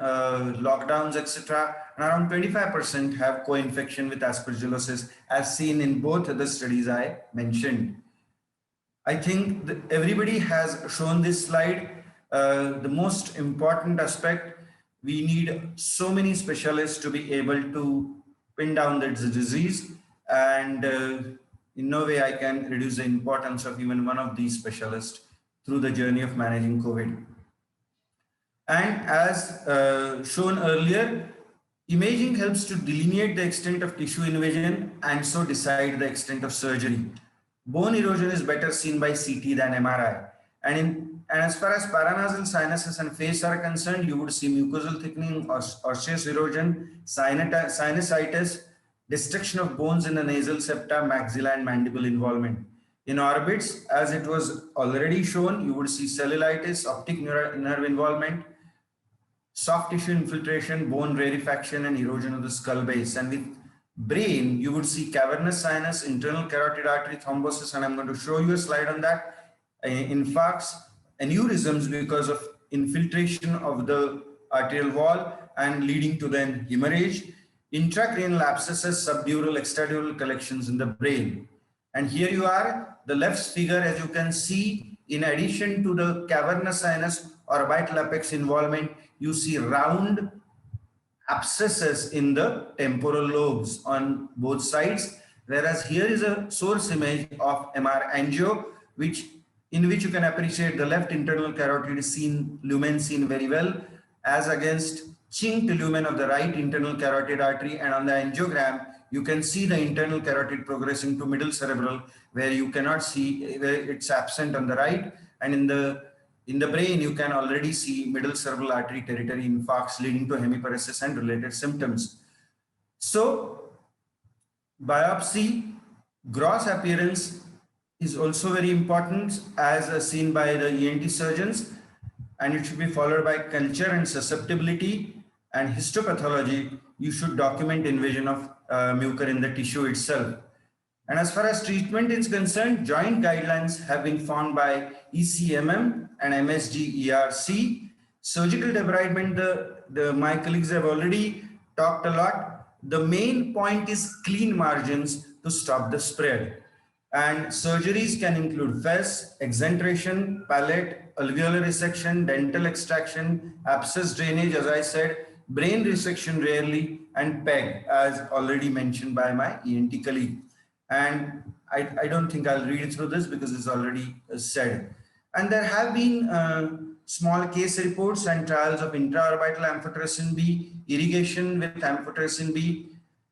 lockdowns, etc. And around 25% have co-infection with aspergillosis, as seen in both of the studies I mentioned. I think that everybody has shown this slide. The most important aspect, we need so many specialists to be able to pin down the disease, and in no way I can reduce the importance of even one of these specialists through the journey of managing COVID. And as shown earlier, imaging helps to delineate the extent of tissue invasion and so decide the extent of surgery. Bone erosion is better seen by CT than MRI. And as far as paranasal sinuses and face are concerned, you would see mucosal thickening, osseous erosion, sinusitis, destruction of bones in the nasal septa, maxilla, and mandible involvement. In orbits, as it was already shown, you would see cellulitis, optic nerve involvement, soft tissue infiltration, bone rarefaction, and erosion of the skull base. And with brain, you would see cavernous sinus, internal carotid artery thrombosis, and I'm going to show you a slide on that. Infarcts, aneurysms because of infiltration of the arterial wall and leading to then hemorrhage, intracranial abscesses, subdural, extradural collections in the brain. And here you are, the left figure, as you can see, in addition to the cavernous sinus orbital apex involvement, you see round abscesses in the temporal lobes on both sides, whereas here is a source image of MR angio, in which you can appreciate the left internal carotid is seen, lumen seen very well, as against chinked lumen of the right internal carotid artery. And on the angiogram, you can see the internal carotid progressing to middle cerebral, where you cannot see, where it's absent on the right. And in the brain, you can already see middle cerebral artery territory infarcts leading to hemiparesis and related symptoms. So biopsy, gross appearance is also very important, as seen by the ENT surgeons, and it should be followed by culture and susceptibility and histopathology. You should document invasion of mucor in the tissue itself. And as far as treatment is concerned, joint guidelines have been formed by ECMM and MSG ERC. Surgical debridement, my colleagues have already talked a lot. The main point is clean margins to stop the spread. And surgeries can include FES, exentration, palate, alveolar resection, dental extraction, abscess drainage, as I said, brain resection rarely, and PEG, as already mentioned by my ENT colleague. And I don't think I'll read through this because it's already said. And there have been small case reports and trials of intraorbital amphotericin B, irrigation with amphotericin B.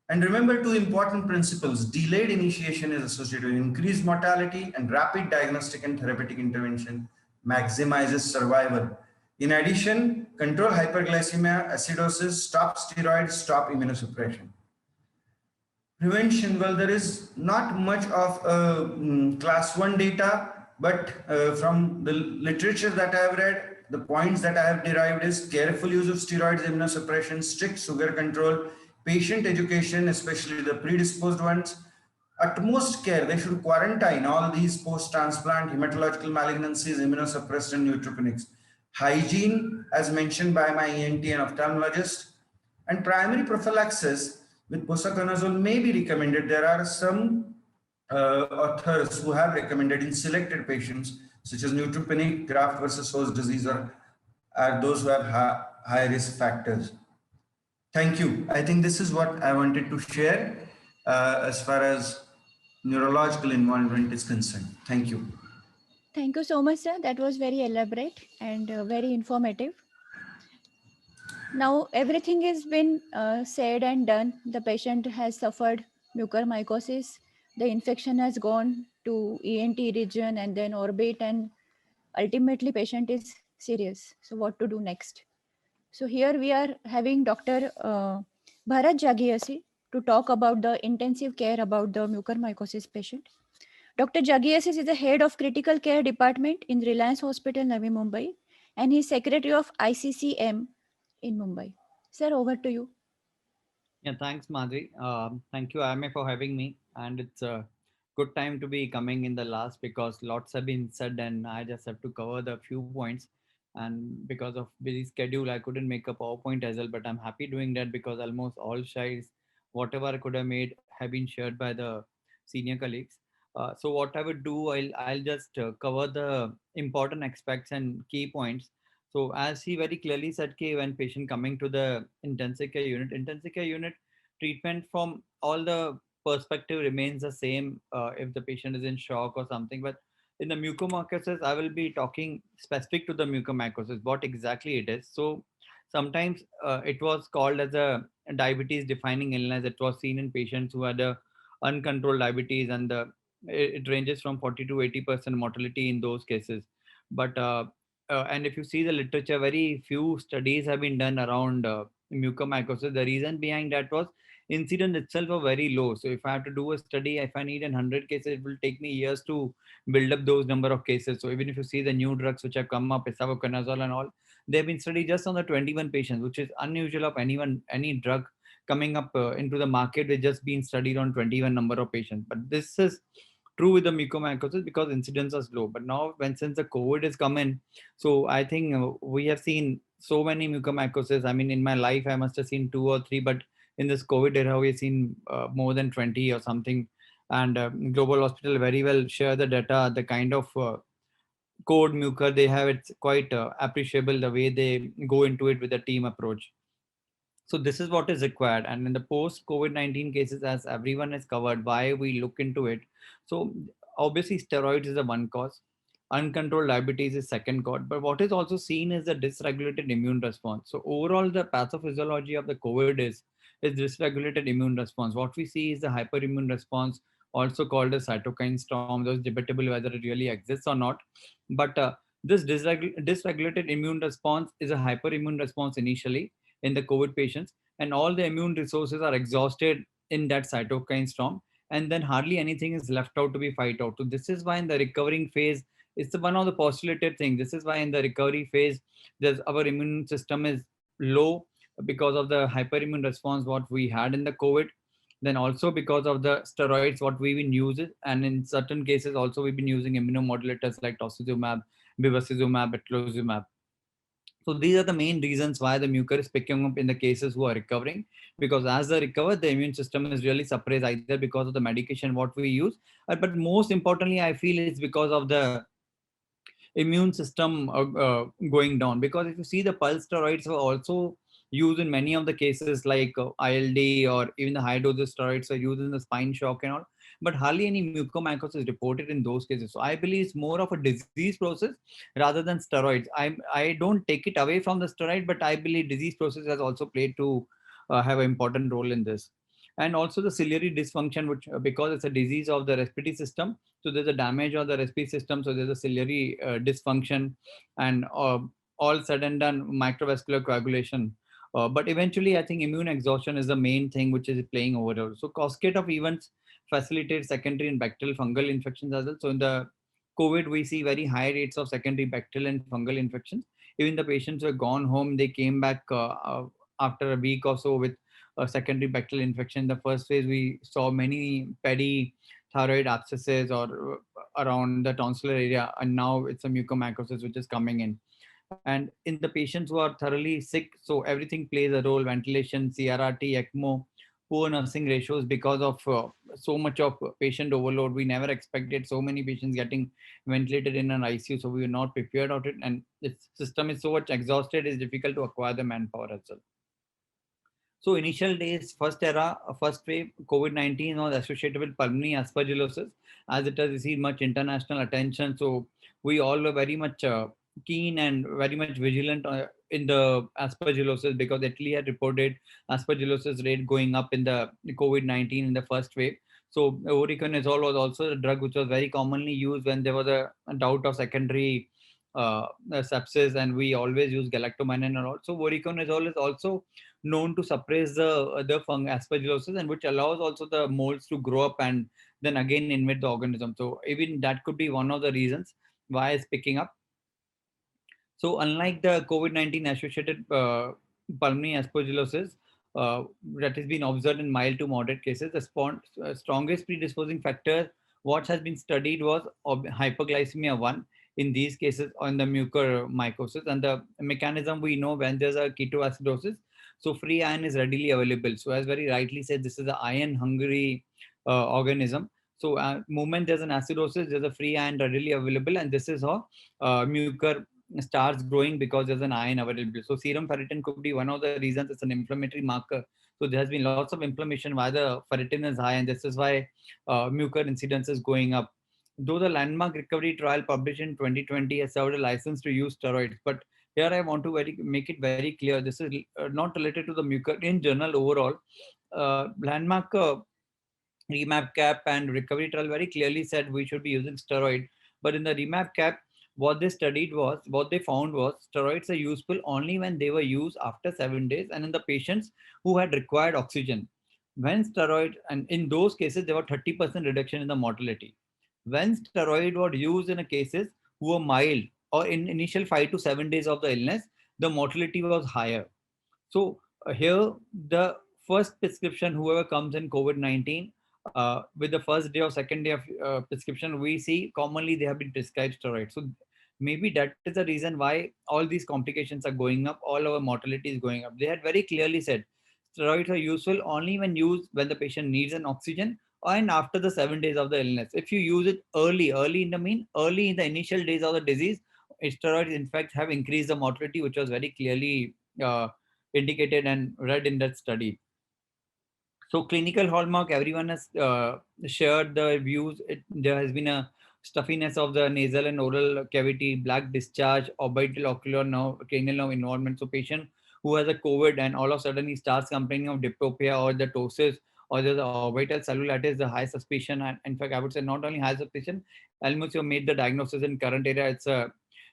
And remember two important principles: delayed initiation is associated with increased mortality, and rapid diagnostic and therapeutic intervention maximizes survival. In addition, control hyperglycemia, acidosis, stop steroids, stop immunosuppression. Prevention, well, there is not much of class 1 data, but from the literature that I have read, the points that I have derived is careful use of steroids, immunosuppression, strict sugar control, patient education, especially the predisposed ones, utmost care. They should quarantine all these post-transplant hematological malignancies, immunosuppressed and neutropenics. Hygiene, as mentioned by my ENT and ophthalmologist, and primary prophylaxis with posaconazole may be recommended. There are some authors who have recommended in selected patients, such as neutropenic, graft versus host disease, or those who have high risk factors. Thank you. I think this is what I wanted to share as far as neurological involvement is concerned. Thank you. Thank you so much, sir. That was very elaborate and very informative. Now everything has been said and done. The patient has suffered mucormycosis. The infection has gone to ENT region and then orbit, and ultimately patient is serious. So what to do next? So here we are having Dr. Bharat Jagiasi to talk about the intensive care about the mucormycosis patient. Dr. Jagiasis is the head of critical care department in Reliance Hospital, Navi Mumbai, and he's secretary of ICCM in Mumbai. Sir, over to you. Yeah, thanks, Madhvi. Thank you, IMA, for having me. And it's a good time to be coming in the last because lots have been said, and I just have to cover the few points. And because of busy schedule, I couldn't make a PowerPoint as well. But I'm happy doing that because almost all slides, whatever I could have made, have been shared by the senior colleagues. So what I would do, I'll just cover the important aspects and key points. So as he very clearly said, K, when patient coming to the intensive care unit treatment from all the perspective remains the same if the patient is in shock or something. But in the mucormycosis, I will be talking specific to the mucormycosis, what exactly it is. So sometimes it was called as a diabetes defining illness. It was seen in patients who had a uncontrolled diabetes, and it ranges from 40 to 80% mortality in those cases. But and if you see the literature, very few studies have been done around mucormycosis. The reason behind that was incidence itself were very low. So if I have to do a study, if I need 100 cases, it will take me years to build up those number of cases. So even if you see the new drugs which have come up, isavuconazole and all, they've been studied just on the 21 patients, which is unusual of any drug coming up into the market with just being studied on 21 number of patients. But this is true with the mucormycosis because incidence is low. But now when since the COVID is come in, so I think we have seen so many mucormycosis. I mean, in my life, I must have seen 2 or 3, but in this COVID era, we've seen more than 20 or something. And Global Hospital very well share the data, the kind of code mucor they have. It's quite appreciable the way they go into it with a team approach. So this is what is required. And in the post COVID-19 cases, as everyone has covered, why we look into it. So obviously steroids is the one cause. Uncontrolled diabetes is second cause. But what is also seen is the dysregulated immune response. So overall, the pathophysiology of the COVID is dysregulated immune response. What we see is the hyperimmune response, also called a cytokine storm. Those debatable whether it really exists or not. But this dysregulated immune response is a hyperimmune response initially in the COVID patients, and all the immune resources are exhausted in that cytokine storm, and then hardly anything is left out to be fight out. So this is why in the recovering phase, it's one of the postulated things. This is why in the recovery phase, our immune system is low because of the hyperimmune response what we had in the COVID. Then also because of the steroids what we've been using, and in certain cases also we've been using immunomodulators like tocilizumab, bevacizumab, etlozumab. So these are the main reasons why the mucor is picking up in the cases who are recovering, because as they recover, the immune system is really suppressed either because of the medication what we use, but most importantly, I feel it's because of the immune system going down. Because if you see the pulse steroids were also used in many of the cases like ILD, or even the high doses steroids are used in the spine shock and all, but hardly any mucormycosis reported in those cases. So I believe it's more of a disease process rather than steroids. I don't take it away from the steroid, but I believe disease process has also played to have an important role in this. And also the ciliary dysfunction, which because it's a disease of the respiratory system, so there's a damage of the respiratory system, so there's a ciliary dysfunction, and all said and done microvascular coagulation. But eventually I think immune exhaustion is the main thing which is playing overall. So cascade of events facilitate secondary and bacterial fungal infections as well. So in the COVID, we see very high rates of secondary bacterial and fungal infections. Even the patients were gone home, they came back after a week or so with a secondary bacterial infection. The first phase, we saw many thyroid abscesses or around the tonsillar area, and now it's a mucormycosis which is coming in. And in the patients who are thoroughly sick, so everything plays a role: ventilation, CRRT, ECMO, poor nursing ratios because of so much of patient overload. We never expected so many patients getting ventilated in an ICU, so we were not prepared of it, and the system is so much exhausted, it's difficult to acquire the manpower as well. So initial days, first era, first wave, COVID-19 was associated with pulmonary aspergillosis, as it has received much international attention. So we all were very much keen and very much vigilant in the aspergillosis, because Italy had reported aspergillosis rate going up in the COVID-19 in the first wave. So voriconazole was also a drug which was very commonly used when there was a doubt of secondary sepsis, and we always use galactomannan and all. So voriconazole is also known to suppress the aspergillosis, and which allows also the molds to grow up and then again invade the organism. So even that could be one of the reasons why it's picking up. So unlike the COVID-19 associated pulmonary aspergillosis that has been observed in mild to moderate cases, the strongest predisposing factor what has been studied was hyperglycemia 1 in these cases on the mucormycosis. And the mechanism we know, when there's a ketoacidosis, so free iron is readily available. So as very rightly said, this is an iron hungry organism. So moment there's an acidosis, there's a free iron readily available, and this is how mucor starts growing because there's an iron available. So serum ferritin could be one of the reasons. It's an inflammatory marker. So there has been lots of inflammation why the ferritin is high, and this is why mucor incidence is going up. Though the landmark recovery trial published in 2020 has served a license to use steroids, but here I want to make it very clear. This is not related to the mucor in general overall. Landmark remap cap and recovery trial very clearly said we should be using steroid, but in the remap cap what they found was steroids are useful only when they were used after 7 days and in the patients who had required oxygen. When steroid, and in those cases there were 30% reduction in the mortality. When steroid was used in a cases who were mild or in initial 5 to 7 days of the illness, the mortality was higher. So here the first prescription, whoever comes in COVID-19, with the first day or second day of prescription, we see commonly they have been prescribed steroids. So maybe that is the reason why all these complications are going up, all our mortality is going up. They had very clearly said steroids are useful only when used when the patient needs an oxygen and after the 7 days of the illness. If you use it early in the initial days of the disease, steroids in fact have increased the mortality, which was very clearly indicated and read in that study. So clinical hallmark, everyone has shared the views. There has been a stuffiness of the nasal and oral cavity, black discharge, orbital ocular nerve, cranial nerve involvement. So patient who has a COVID and all of a sudden he starts complaining of diplopia or the ptosis or there's orbital cellulitis, the high suspicion. And in fact, I would say not only high suspicion, almost you made the diagnosis in current area, it's a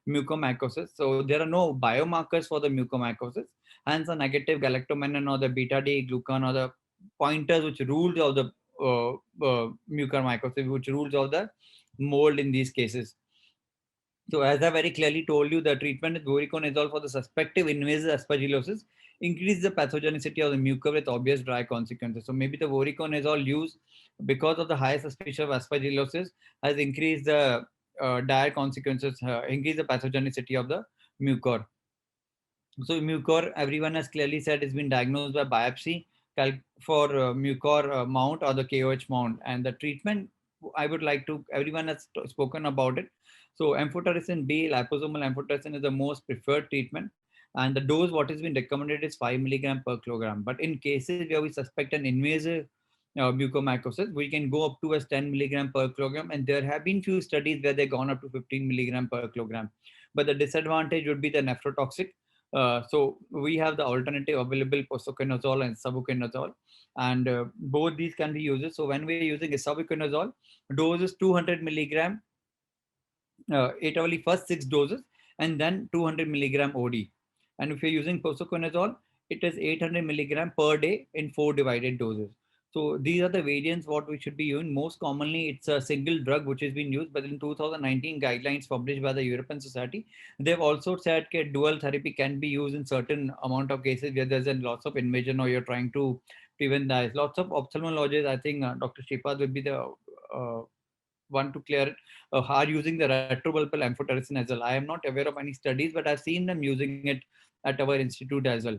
mucormycosis. So there are no biomarkers for the mucormycosis. Hence a negative galactomannan or the beta D glucan or the pointers which rules of the mucormycosis, which rules of the mold in these cases. So as I very clearly told you, the treatment is voriconazole for the suspected invasive aspergillosis increase the pathogenicity of the mucor with obvious dry consequences. So maybe the voriconazole use, because of the high suspicion of aspergillosis, has increased the dire consequences, increase the pathogenicity of the mucor. So mucor, everyone has clearly said, has been diagnosed by biopsy for mucor mount or the KOH mount. And the treatment, I would like to, everyone has spoken about it. So amphotericin B, liposomal amphotericin is the most preferred treatment. And the dose what has been recommended is 5 milligram per kilogram. But in cases where we suspect an invasive mucormycosis, we can go up to as 10 milligram per kilogram. And there have been few studies where they've gone up to 15 milligram per kilogram. But the disadvantage would be the nephrotoxic. So we have the alternative available, posaconazole and isavuconazole, and both these can be used. So when we're using isavuconazole, dose is 200 milligram, first 6 doses, and then 200 milligram OD. And if you're using posaconazole, it is 800 milligram per day in 4 divided doses. So these are the variants what we should be using. Most commonly, it's a single drug which has been used, but in 2019 guidelines published by the European Society, they've also said that dual therapy can be used in certain amount of cases where there's a lots of invasion or you're trying to prevent that. Lots of ophthalmologists, I think Dr. Shripad will be the one to clear it, are using the retrobulbar amphotericin as well. I am not aware of any studies, but I've seen them using it at our institute as well.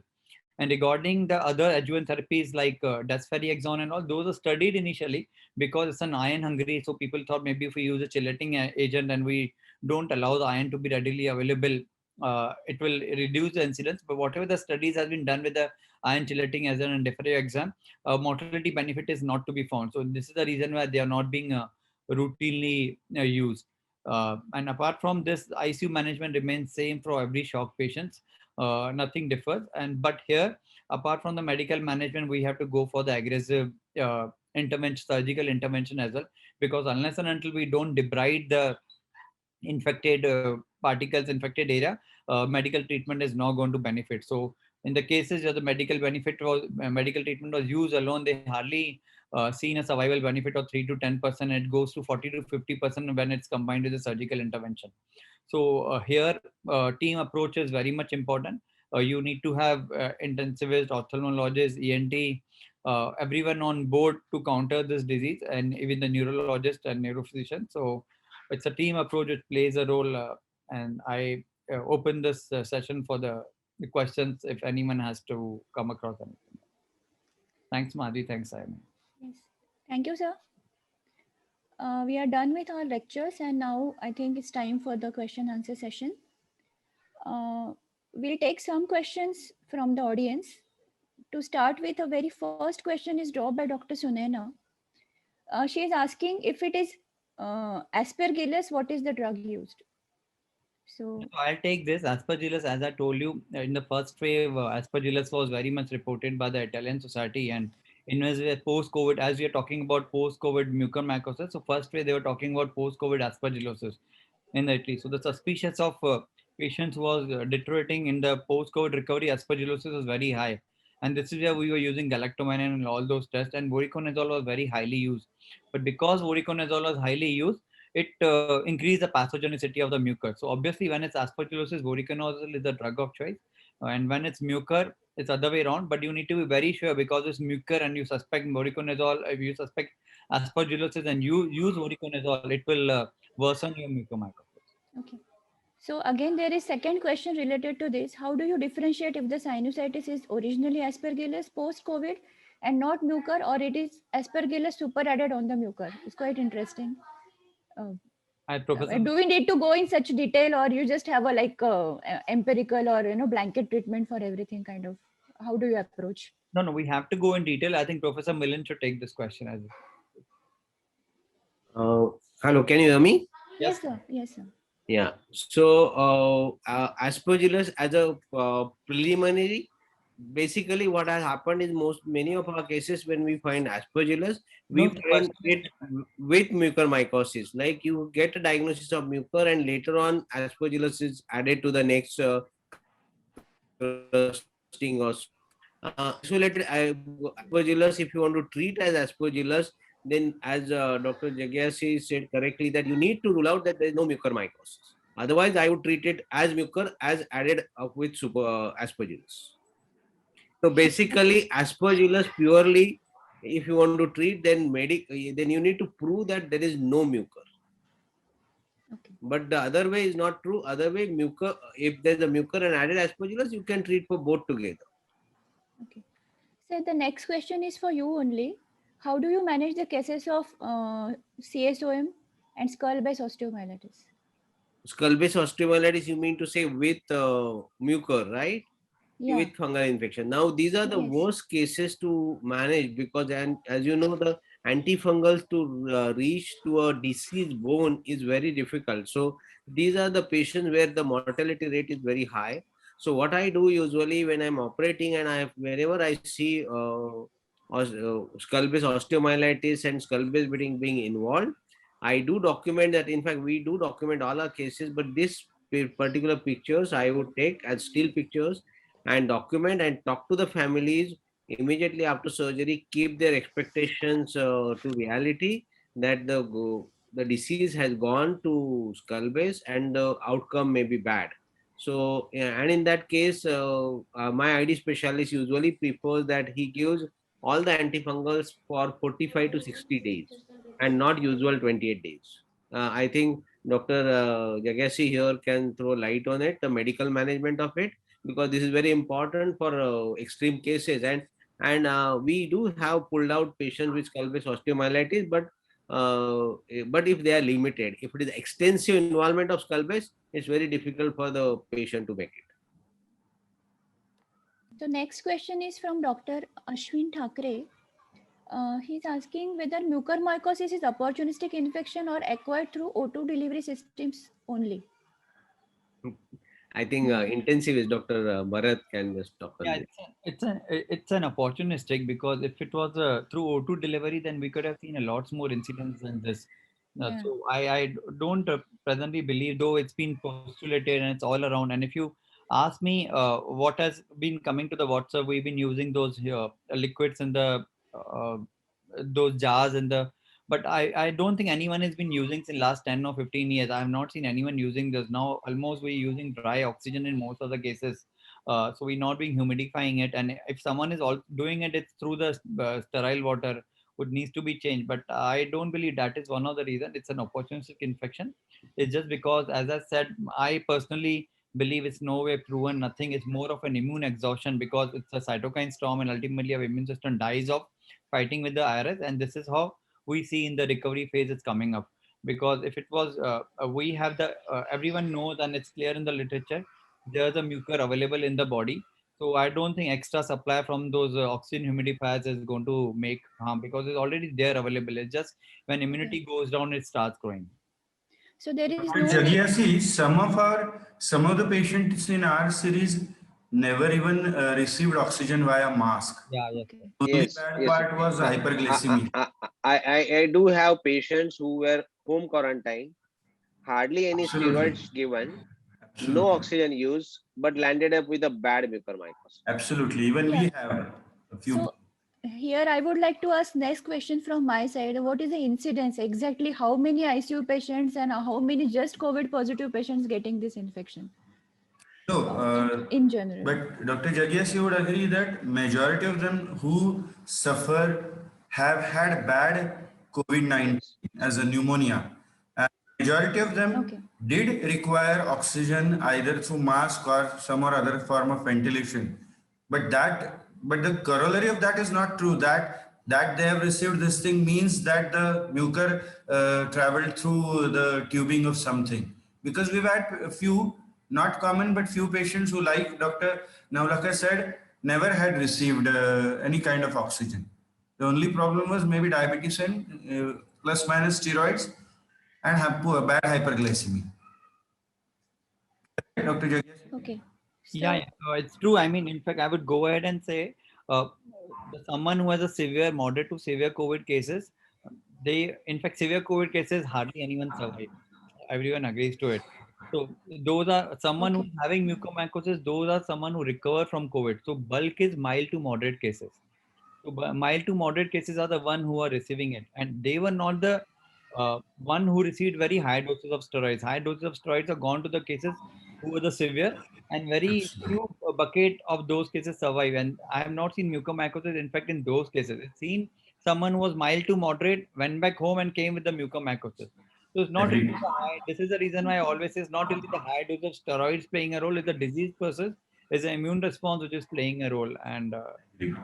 And regarding the other adjuvant therapies like desferriexone and all, those are studied initially because it's an iron hungry. So people thought maybe if we use a chelating agent and we don't allow the iron to be readily available, it will reduce the incidence. But whatever the studies has been done with the iron chelating agent and desferriexone, mortality benefit is not to be found. So this is the reason why they are not being routinely used. And apart from this, ICU management remains same for every shock patients. Nothing differs. And but here, apart from the medical management, we have to go for the aggressive intervention, surgical intervention as well, because unless and until we don't debride the infected particles, infected area, medical treatment is not going to benefit. So in the cases where the medical treatment was used alone, they hardly seen a survival benefit of 3 to 10%. It goes to 40 to 50% when it's combined with the surgical intervention. So here, team approach is very much important. You need to have intensivist, ophthalmologist, ENT, everyone on board to counter this disease, and even the neurologist and neurophysician. So it's a team approach which plays a role. And I open this session for the questions if anyone has to come across anything. Thanks, Madhi. Thanks, Simon. Yes. Thank you, sir. We are done with our lectures, and now I think it's time for the question answer session. We'll take some questions from the audience. To start with, the very first question is dropped by Dr. Sunaina. She is asking if it is aspergillus, what is the drug used? So I'll take this. Aspergillus, as I told you, in the first wave, Aspergillus was very much reported by the Italian Society. And in post-COVID, as we are talking about post-COVID mucormycosis, so first wave they were talking about post-COVID aspergillosis in Italy. So the suspicion of patients was deteriorating in the post-COVID recovery aspergillosis was very high. And this is where we were using galactomannan and all those tests, and voriconazole was very highly used. But because voriconazole was highly used, it increased the pathogenicity of the mucor. So obviously, when it's aspergillosis, voriconazole is the drug of choice, and when it's mucor, it's other way around. But you need to be very sure, because it's mucor and you suspect voriconazole, if you suspect aspergillosis and you use voriconazole, it will worsen your mucormycosis. okay. So again, there is second question related to this. How do you differentiate if the sinusitis is originally aspergillus post-COVID and not mucor, or it is aspergillus super added on the mucor? It's quite interesting. Professor, Do we need to go in such detail, or you just have a like empirical or blanket treatment for everything kind of? How do you approach? no, we have to go in detail. I think Professor Millen should take this question as well. Hello, can you hear me? Yes, sir. Yes, sir. Yeah. So aspergillus as a preliminary, basically what has happened is many of our cases when we find aspergillus, we No, the find question- it with mucormycosis. Like you get a diagnosis of mucor and later on aspergillus is added to the next sting or isolated aspergillus. If you want to treat as aspergillus, then as Dr. Jagyasi said correctly, that you need to rule out that there is no mucormycosis. Otherwise, I would treat it as mucor as added up with aspergillus. So basically, aspergillus purely, if you want to treat, then you need to prove that there is no mucor. Okay. But the other way is not true. Other way, mucor, if there's a mucor and added aspergillus, you can treat for both together. Okay. So the next question is for you only. How do you manage the cases of CSOM and skull base osteomyelitis? Skull base osteomyelitis, you mean to say with mucor, right? Yeah. With fungal infection. Now, these are the Yes. worst cases to manage because, and as you know, the antifungals to reach to a deceased bone is very difficult. So these are the patients where the mortality rate is very high. So what I do usually when I'm operating and wherever I see skull base osteomyelitis and skull base being involved, I do document that. In fact, we do document all our cases, but this particular pictures I would take as still pictures and document and talk to the families immediately after surgery, keep their expectations to reality that the disease has gone to skull base and the outcome may be bad. So, and in that case, my ID specialist usually prefers that he gives all the antifungals for 45 to 60 days and not usual 28 days. I think Dr. Jagyasi here can throw light on it, the medical management of it, because this is very important for extreme cases. And we do have pulled out patients with skull base osteomyelitis, but if they are limited, if it is extensive involvement of skull base, it's very difficult for the patient to make it. So next question is from Dr. Ashwin Thakre. He's asking whether mucormycosis is opportunistic infection or acquired through O2 delivery systems only. I think intensive is Dr. Bharat can just talk on Yeah, this. it's an opportunistic, because if it was through O2 delivery, then we could have seen a lots more incidents than this. Yeah. So I don't presently believe, though it's been postulated and it's all around. And if you ask me what has been coming to the WhatsApp, we've been using those liquids in the those jars in the. But I don't think anyone has been using since last 10 or 15 years. I have not seen anyone using this. Now almost we're using dry oxygen in most of the cases. So we're not being humidifying it, and if someone is all doing it, it's through the sterile water, would needs to be changed. But I don't believe that is one of the reasons. It's an opportunistic infection. It's just because, as I said, I personally believe it's no way proven. Nothing. It's more of an immune exhaustion, because it's a cytokine storm, and ultimately our immune system dies off fighting with the IRS, and this is how we see in the recovery phase it's coming up. Because if it was, we have the everyone knows, and it's clear in the literature, there's a mucor available in the body. So I don't think extra supply from those oxygen humidifiers is going to make harm, because it's already there available. It's just when immunity goes down, it starts growing. So there is Dr. no. Jagiasi, some of the patients in our series never even received oxygen via mask. Yeah, yeah. Okay. The only Yes, bad yes. part was hyperglycemia. I do have patients who were home quarantine, hardly any Absolutely. steroids given, no Absolutely. oxygen use, but landed up with a bad mucormycosis. Absolutely. Even Yeah. we have a few. So here I would like to ask next question from my side. What is the incidence exactly? How many ICU patients and how many just COVID positive patients getting this infection No, in general? but Dr. Jagiasi would agree that majority of them who suffer have had bad COVID-19 Yes. as a pneumonia. And majority of them Okay. did require oxygen either through mask or some or other form of ventilation. But the corollary of that is not true. That they have received this thing means that the mucor traveled through the tubing of something. Because we've had a few, not common, but few patients who, like Dr. Navlakha said, never had received any kind of oxygen. The only problem was maybe diabetes and plus minus steroids and bad hyperglycemia. Dr. Jagiasi? Okay. Yeah, So yeah, it's true. I mean, in fact, I would go ahead and say, uh, someone who has a severe, moderate to severe COVID cases, in fact, severe COVID cases, hardly anyone survives. Everyone agrees to it. So those are someone okay. who's having mucormycosis. Those are someone who recover from COVID. So bulk is mild to moderate cases. So mild to moderate cases are the one who are receiving it, and they were not the one who received very high doses of steroids. High doses of steroids have gone to the cases who were the severe, and very Absolutely. few bucket of those cases survive. And I have not seen mucormycosis. In fact, in those cases, it's seen someone who was mild to moderate, went back home and came with the mucormycosis. So it's not really Agreed. the high. This is the reason why I always say it's not really the high dose of steroids playing a role. It's the disease process, is the immune response which is playing a role. And Agreed.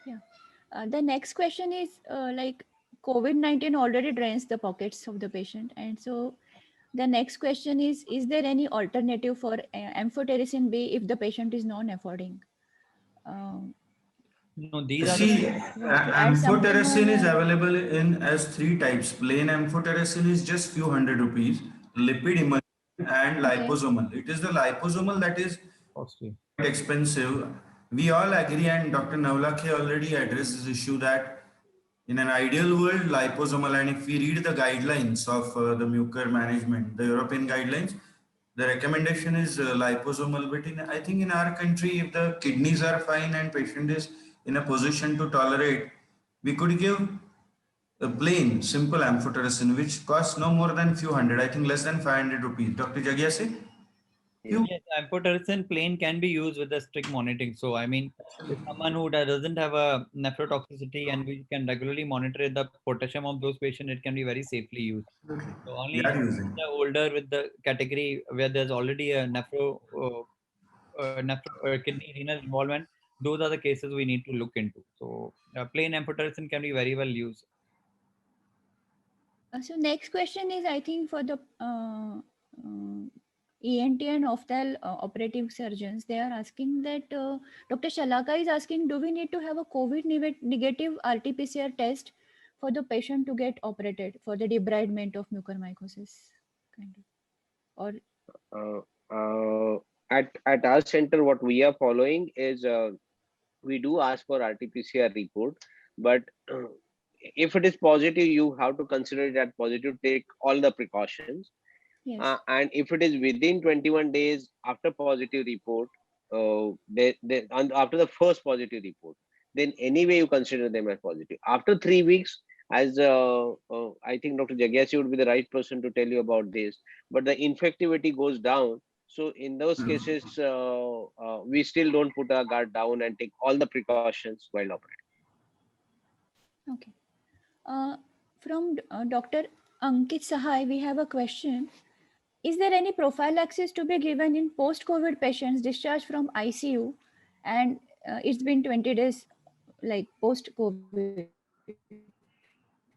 Yeah. The next question is like COVID-19 already drains the pockets of the patient. And so the next question is there any alternative for amphotericin B if the patient is non-affording? no, these are the See, Wants to add something amphotericin is on? available in as three types. Plain amphotericin is just few hundred rupees. Lipid emulsion and Okay. liposomal. It is the liposomal that is costly. quite expensive. We all agree, and Dr. Navlakhe already addressed this issue that in an ideal world, liposomal, and if we read the guidelines of the mucor management, the European guidelines, the recommendation is liposomal. But I think in our country, if the kidneys are fine and patient is in a position to tolerate, we could give a plain, simple amphotericin, which costs no more than few hundred. I think less than 500 rupees. Dr. Jagiasi? You Yes, amphotericin plain can be used with the strict monitoring. So, I mean, if someone who doesn't have a nephrotoxicity and we can regularly monitor the potassium of those patients, it can be very safely used. So, we only are using. the older with the category where there's already a kidney renal involvement, those are the cases we need to look into. So, plain amphotericin can be very well used. So next question is, I think for the ENT and opthal operative surgeons, they are asking that Dr. Shalaka is asking, do we need to have a COVID negative RT-PCR test for the patient to get operated for the debridement of mucormycosis? Kind of. Or At our center, what we are following is we do ask for RT-PCR report, but if it is positive, you have to consider it as positive, take all the precautions. yes. And if it is within 21 days after positive report, after the first positive report, then anyway you consider them as positive. After 3 weeks, as I think Dr. Jagyasi would be the right person to tell you about this, but the infectivity goes down. So in those cases, we still don't put our guard down and take all the precautions while operating. Okay. From Dr. Ankit Sahai, we have a question. Is there any prophylaxis to be given in post-COVID patients discharged from ICU and it's been 20 days like post-COVID?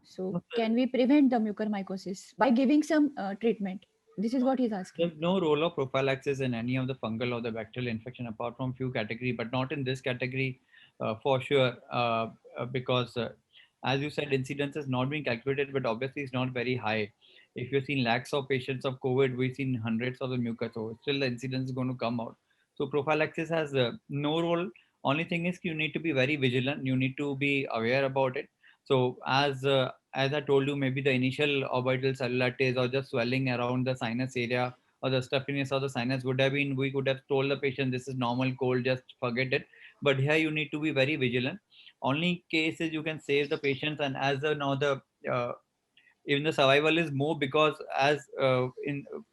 So can we prevent the mucormycosis by giving some treatment? This is what he's asking. There's no role of prophylaxis in any of the fungal or the bacterial infection apart from few category, but not in this category for sure, because as you said, incidence is not being calculated, but obviously it's not very high. If you've seen lakhs of patients of COVID, we've seen hundreds of the mucus, so still the incidence is going to come out. So prophylaxis has no role. Only thing is you need to be very vigilant. You need to be aware about it. So as I told you, maybe the initial orbital cellulitis or just swelling around the sinus area or the stuffiness of the sinus would have been, we could have told the patient this is normal cold, just forget it. But here you need to be very vigilant. Only cases you can save the patients, and as now the even the survival is more because as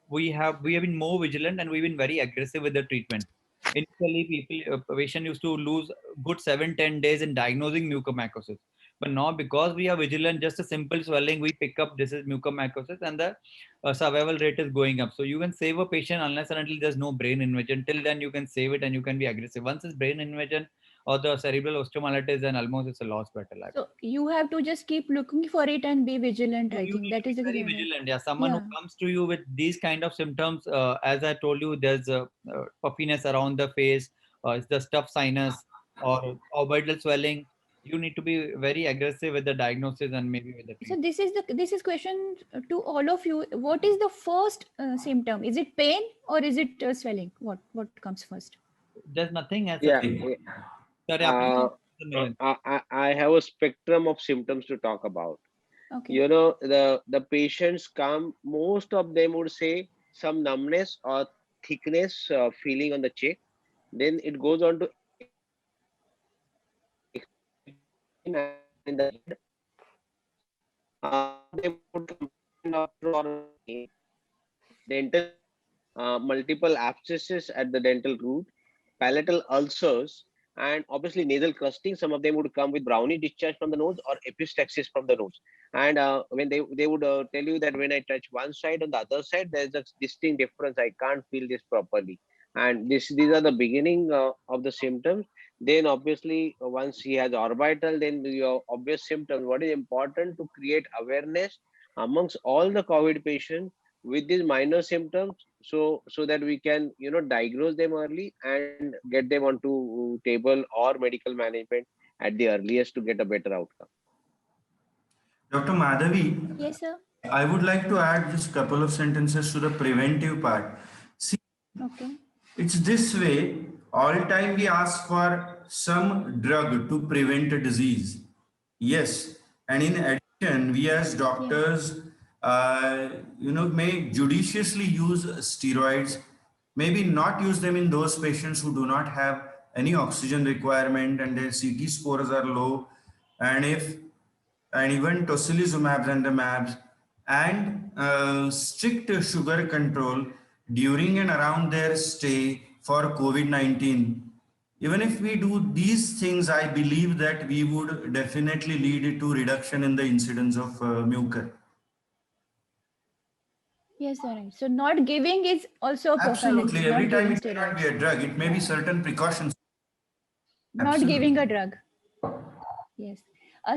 we have been more vigilant and we've been very aggressive with the treatment. Initially, patient used to lose good 7-10 days in diagnosing mucormycosis. But now, because we are vigilant, just a simple swelling, we pick up this is mucormycosis, and the survival rate is going up. So you can save a patient unless and until there's no brain invasion. Till then, you can save it and you can be aggressive. Once it's brain invasion or the cerebral osteomyelitis, then almost it's a lost battle. So you have to just keep looking for it and be vigilant. I You think need that to is be the very vigilant. Yeah, someone who comes to you with these kind of symptoms, as I told you, there's a puffiness around the face, it's the stuffed sinus or orbital swelling. You need to be very aggressive with the diagnosis and maybe with the So treatment. this is question to all of you. What is the first symptom? Is it pain or is it swelling? What comes first? There's nothing as Yeah. such. Sorry, Uh, Milind. I have a spectrum of symptoms to talk about. Okay. You know, the patients come, most of them would say some numbness or thickness feeling on the cheek. Then it goes on to in the head. They would complain of dental, multiple abscesses at the dental root, palatal ulcers, and obviously nasal crusting. Some of them would come with brownie discharge from the nose or epistaxis from the nose. And when they would tell you that when I touch one side on the other side, there's a distinct difference. I can't feel this properly. And these are the beginning of the symptoms. Then obviously once he has orbital, then your obvious symptoms. What is important to create awareness amongst all the COVID patients with these minor symptoms, so that we can diagnose them early and get them onto table or medical management at the earliest to get a better outcome. Dr. Madhavi, Yes, sir. I would like to add just a couple of sentences to the preventive part. See, Okay. it's this way, all time we ask for some drug to prevent a disease. Yes, and in addition, we as doctors, may judiciously use steroids, maybe not use them in those patients who do not have any oxygen requirement and their CT scores are low, and even tocilizumab and the mabs, and strict sugar control during and around their stay for COVID-19. Even if we do these things, I believe that we would definitely lead to reduction in the incidence of mucor. Yes, sir. Right. So not giving is also a prophylaxis. Absolutely. Every Not time giving it cannot be steroids. a drug. It may be certain precautions. Not Absolutely. giving a drug. Yes.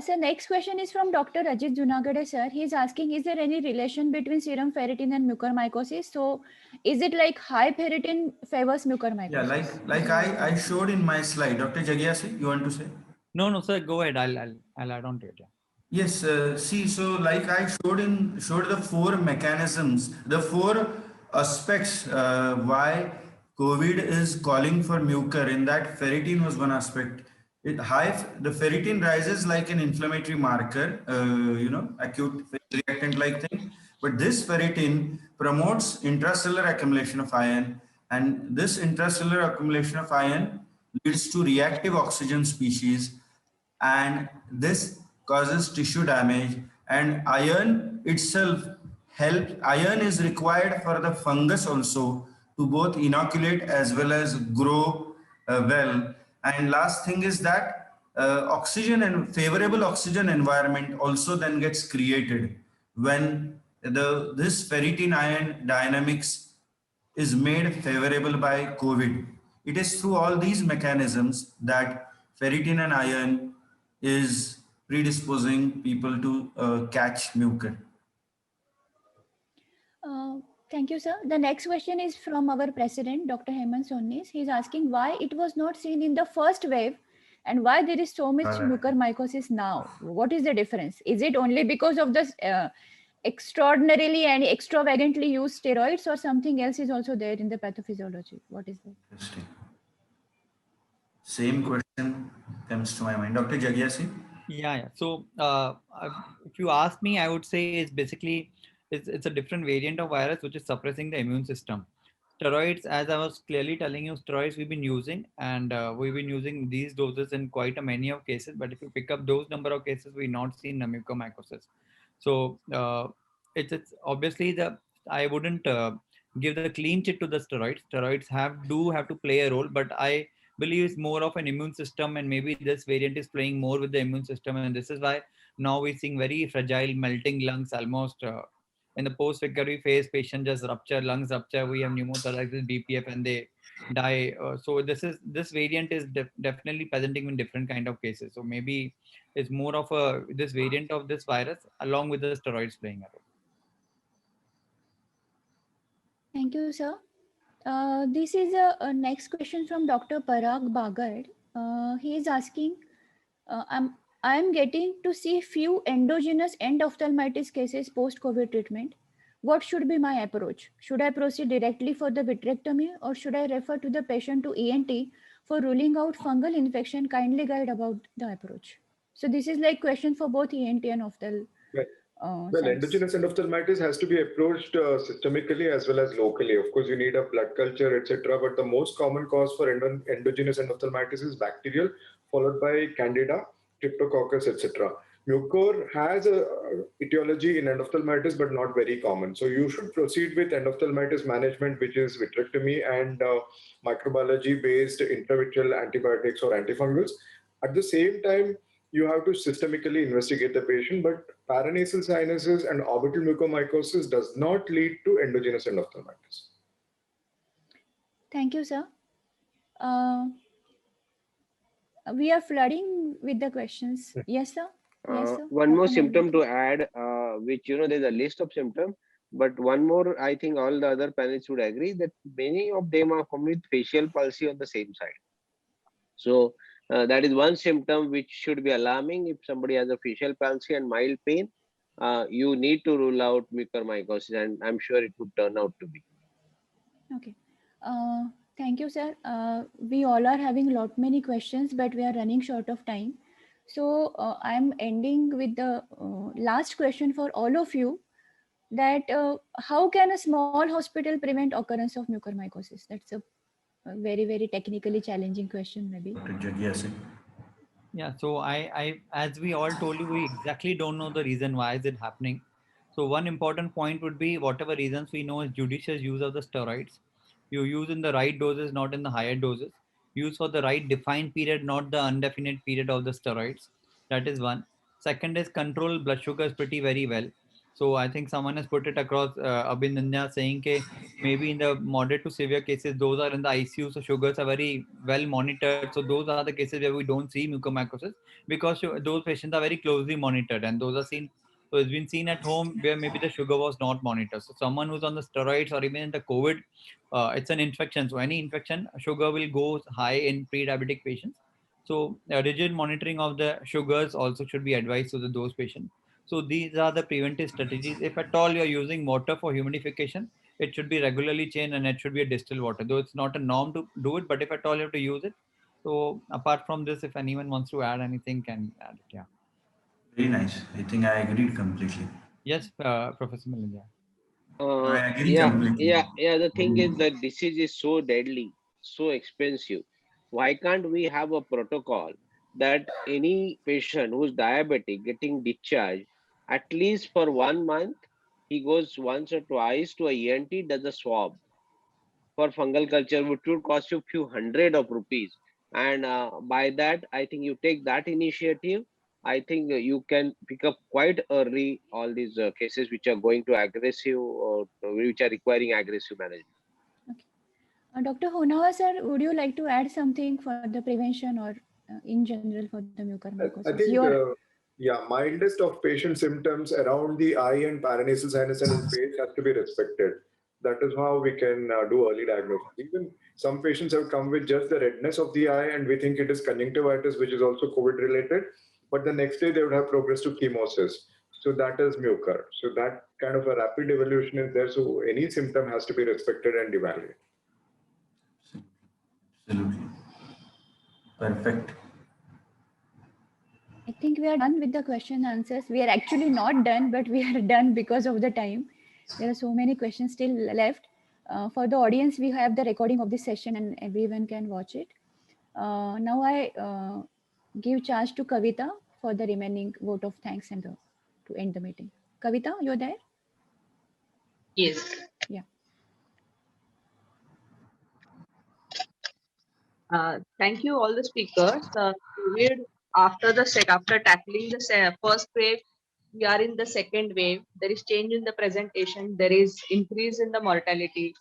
So next question is from Dr. Ajit Junagade, sir. He is asking, is there any relation between serum ferritin and mucormycosis? So is it like high ferritin favors mucormycosis? Yeah, like I showed in my slide. Dr. Jagiasi, you want to say? No, sir, go ahead. I'll add on to it. Yeah. Yes, see, so like I showed the four mechanisms, the four aspects why COVID is calling for mucor. In that, ferritin was one aspect. The ferritin rises like an inflammatory marker, acute reactant like thing. But this ferritin promotes intracellular accumulation of iron, and this intracellular accumulation of iron leads to reactive oxygen species, and this causes tissue damage. And iron itself iron is required for the fungus also to both inoculate as well as grow well. And last thing is that oxygen and favorable oxygen environment also then gets created when this ferritin iron dynamics is made favorable by COVID. It is through all these mechanisms that ferritin and iron is predisposing people to catch mucor. Thank you, sir. The next question is from our president, Dr. Hemant Sonnis. He's asking why it was not seen in the first wave and why there is so much mucormycosis now. What is the difference? Is it only because of the extraordinarily and extravagantly used steroids, or something else is also there in the pathophysiology? What is that? Interesting. Same question comes to my mind. Dr. Jagiasi? Yeah. So if you ask me, I would say it's basically it's a different variant of virus which is suppressing the immune system. Steroids, as I was clearly telling you, steroids we've been using, and we've been using these doses in quite a many of cases. But if you pick up those number of cases, we've not seen mucormycosis. So it's obviously I wouldn't give the clean chit to the steroids. Steroids do have to play a role, but I believe it's more of an immune system, and maybe this variant is playing more with the immune system, and this is why now we're seeing very fragile melting lungs almost in the post-recovery phase. Patient just lungs rupture, we have pneumothorax with BPF and they die. So this variant is definitely presenting in different kind of cases. So maybe it's more of this variant of this virus along with the steroids playing a role. Thank you, sir. This is a next question from Dr. Parag Bagad. He is asking, I'm getting to see few endogenous endophthalmitis cases post-COVID treatment. What should be my approach? Should I proceed directly for the vitrectomy, or should I refer to the patient to ENT for ruling out fungal infection? Kindly guide about the approach. So this is like question for both ENT and ophthal. Right. Well, endogenous endophthalmitis has to be approached systemically as well as locally. Of course, you need a blood culture, etc. But the most common cause for endogenous endophthalmitis is bacterial, followed by Candida, Cryptococcus, etc. Mucor has a etiology in endophthalmitis, but not very common. So you should proceed with endophthalmitis management, which is vitrectomy and microbiology-based intravitreal antibiotics or antifungals. At the same time, you have to systemically investigate the patient, but paranasal sinuses and orbital mucormycosis does not lead to endogenous endophthalmitis. Thank you, sir. We are flooding with the questions. Yes, sir. Yes, sir. One more symptom to add, which, there's a list of symptoms, but one more, I think all the other panelists would agree that many of them are coming with facial palsy on the same side. So that is one symptom which should be alarming. If somebody has a facial palsy and mild pain, you need to rule out mucormycosis, and I'm sure it would turn out to be. Okay. Thank you, sir. We all are having many questions, but we are running short of time. So I'm ending with the last question for all of you, that how can a small hospital prevent occurrence of mucormycosis? That's a very, very technically challenging question, maybe. Yeah, so I as we all told you, we exactly don't know the reason why is it happening. So one important point would be, whatever reasons we know is judicious use of the steroids. You use in the right doses, not in the higher doses. Use for the right defined period, not the undefined period of the steroids. That is one. Second is control blood sugars pretty very well. So I think someone has put it across, Abhinanya, saying that maybe in the moderate to severe cases, those are in the ICU, so sugars are very well monitored. So those are the cases where we don't see mucormycosis because those patients are very closely monitored, and those are seen. So it's been seen at home where maybe the sugar was not monitored. So someone who's on the steroids or even in the COVID, it's an infection. So any infection, sugar will go high in pre-diabetic patients. So rigid monitoring of the sugars also should be advised to those patients. So these are the preventive strategies. If at all you're using water for humidification, it should be regularly changed and it should be a distilled water. Though it's not a norm to do it, but if at all you have to use it. So apart from this, if anyone wants to add anything, can add it. Yeah. Very nice. I think I agreed completely. Yes, Professor Milinda. I agree completely. The thing is that disease is so deadly, so expensive. Why can't we have a protocol that any patient who's diabetic getting discharged, at least for 1 month, he goes once or twice to a ENT, does a swab for fungal culture, which would cost you a few hundred of rupees. And by that, I think you take that initiative. I think you can pick up quite early all these cases which are going to aggressive or which are requiring aggressive management. Dr. Honawa, sir, would you like to add something for the prevention or in general for the mucormycosis? I think, mildest of patient symptoms around the eye and paranasal sinus and face has to be respected. That is how we can do early diagnosis. Even some patients have come with just the redness of the eye and we think it is conjunctivitis, which is also COVID related. But the next day they would have progressed to chemosis. So that is mucor. So that kind of a rapid evolution is there. So any symptom has to be respected and evaluated. Absolutely. Perfect. I think we are done with the question and answers. We are actually not done, but we are done because of the time. There are so many questions still left. For the audience, we have the recording of this session and everyone can watch it. Now I give charge to Kavita for the remaining vote of thanks and to end the meeting. Kavita, you're there? Yes. Yeah. Thank you all the speakers. After tackling the first wave, we are in the second wave. There is change in the presentation. There is increase in the mortality,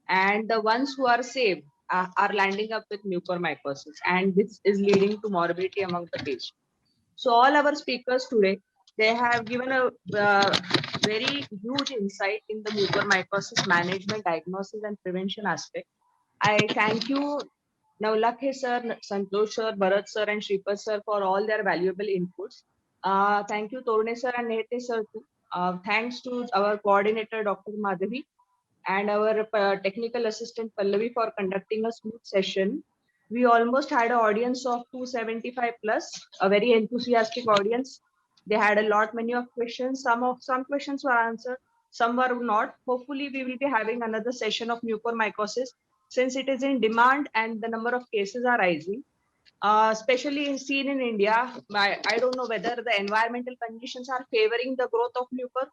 and the ones who are saved are landing up with mucormycosis, and this is leading to morbidity among the patients. So all our speakers today, they have given a very huge insight in the mucormycosis management, diagnosis, and prevention aspect. I thank you, Navlakhe sir, Santosh sir, Bharat sir, and Shripad sir for all their valuable inputs. Thank you, Torne sir and Nehte sir too. Thanks to our coordinator, Dr. Madhavi, and our technical assistant, Pallavi, for conducting a smooth session. We almost had an audience of 275 plus, a very enthusiastic audience. They had a lot, many of questions. Some questions were answered, some were not. Hopefully, we will be having another session of mucormycosis since it is in demand and the number of cases are rising. Especially seen in India, I don't know whether the environmental conditions are favoring the growth of mucor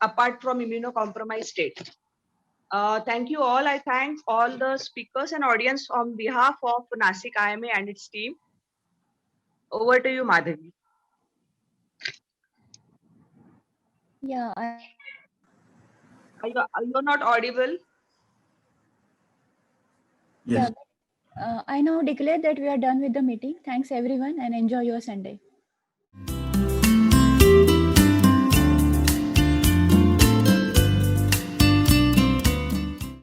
apart from immunocompromised state. Thank you all. I thank all the speakers and audience on behalf of Nasik IMA and its team. Over to you, Madhavi. Yeah. You're not audible. Yes. Yeah. I now declare that we are done with the meeting. Thanks everyone and enjoy your Sunday.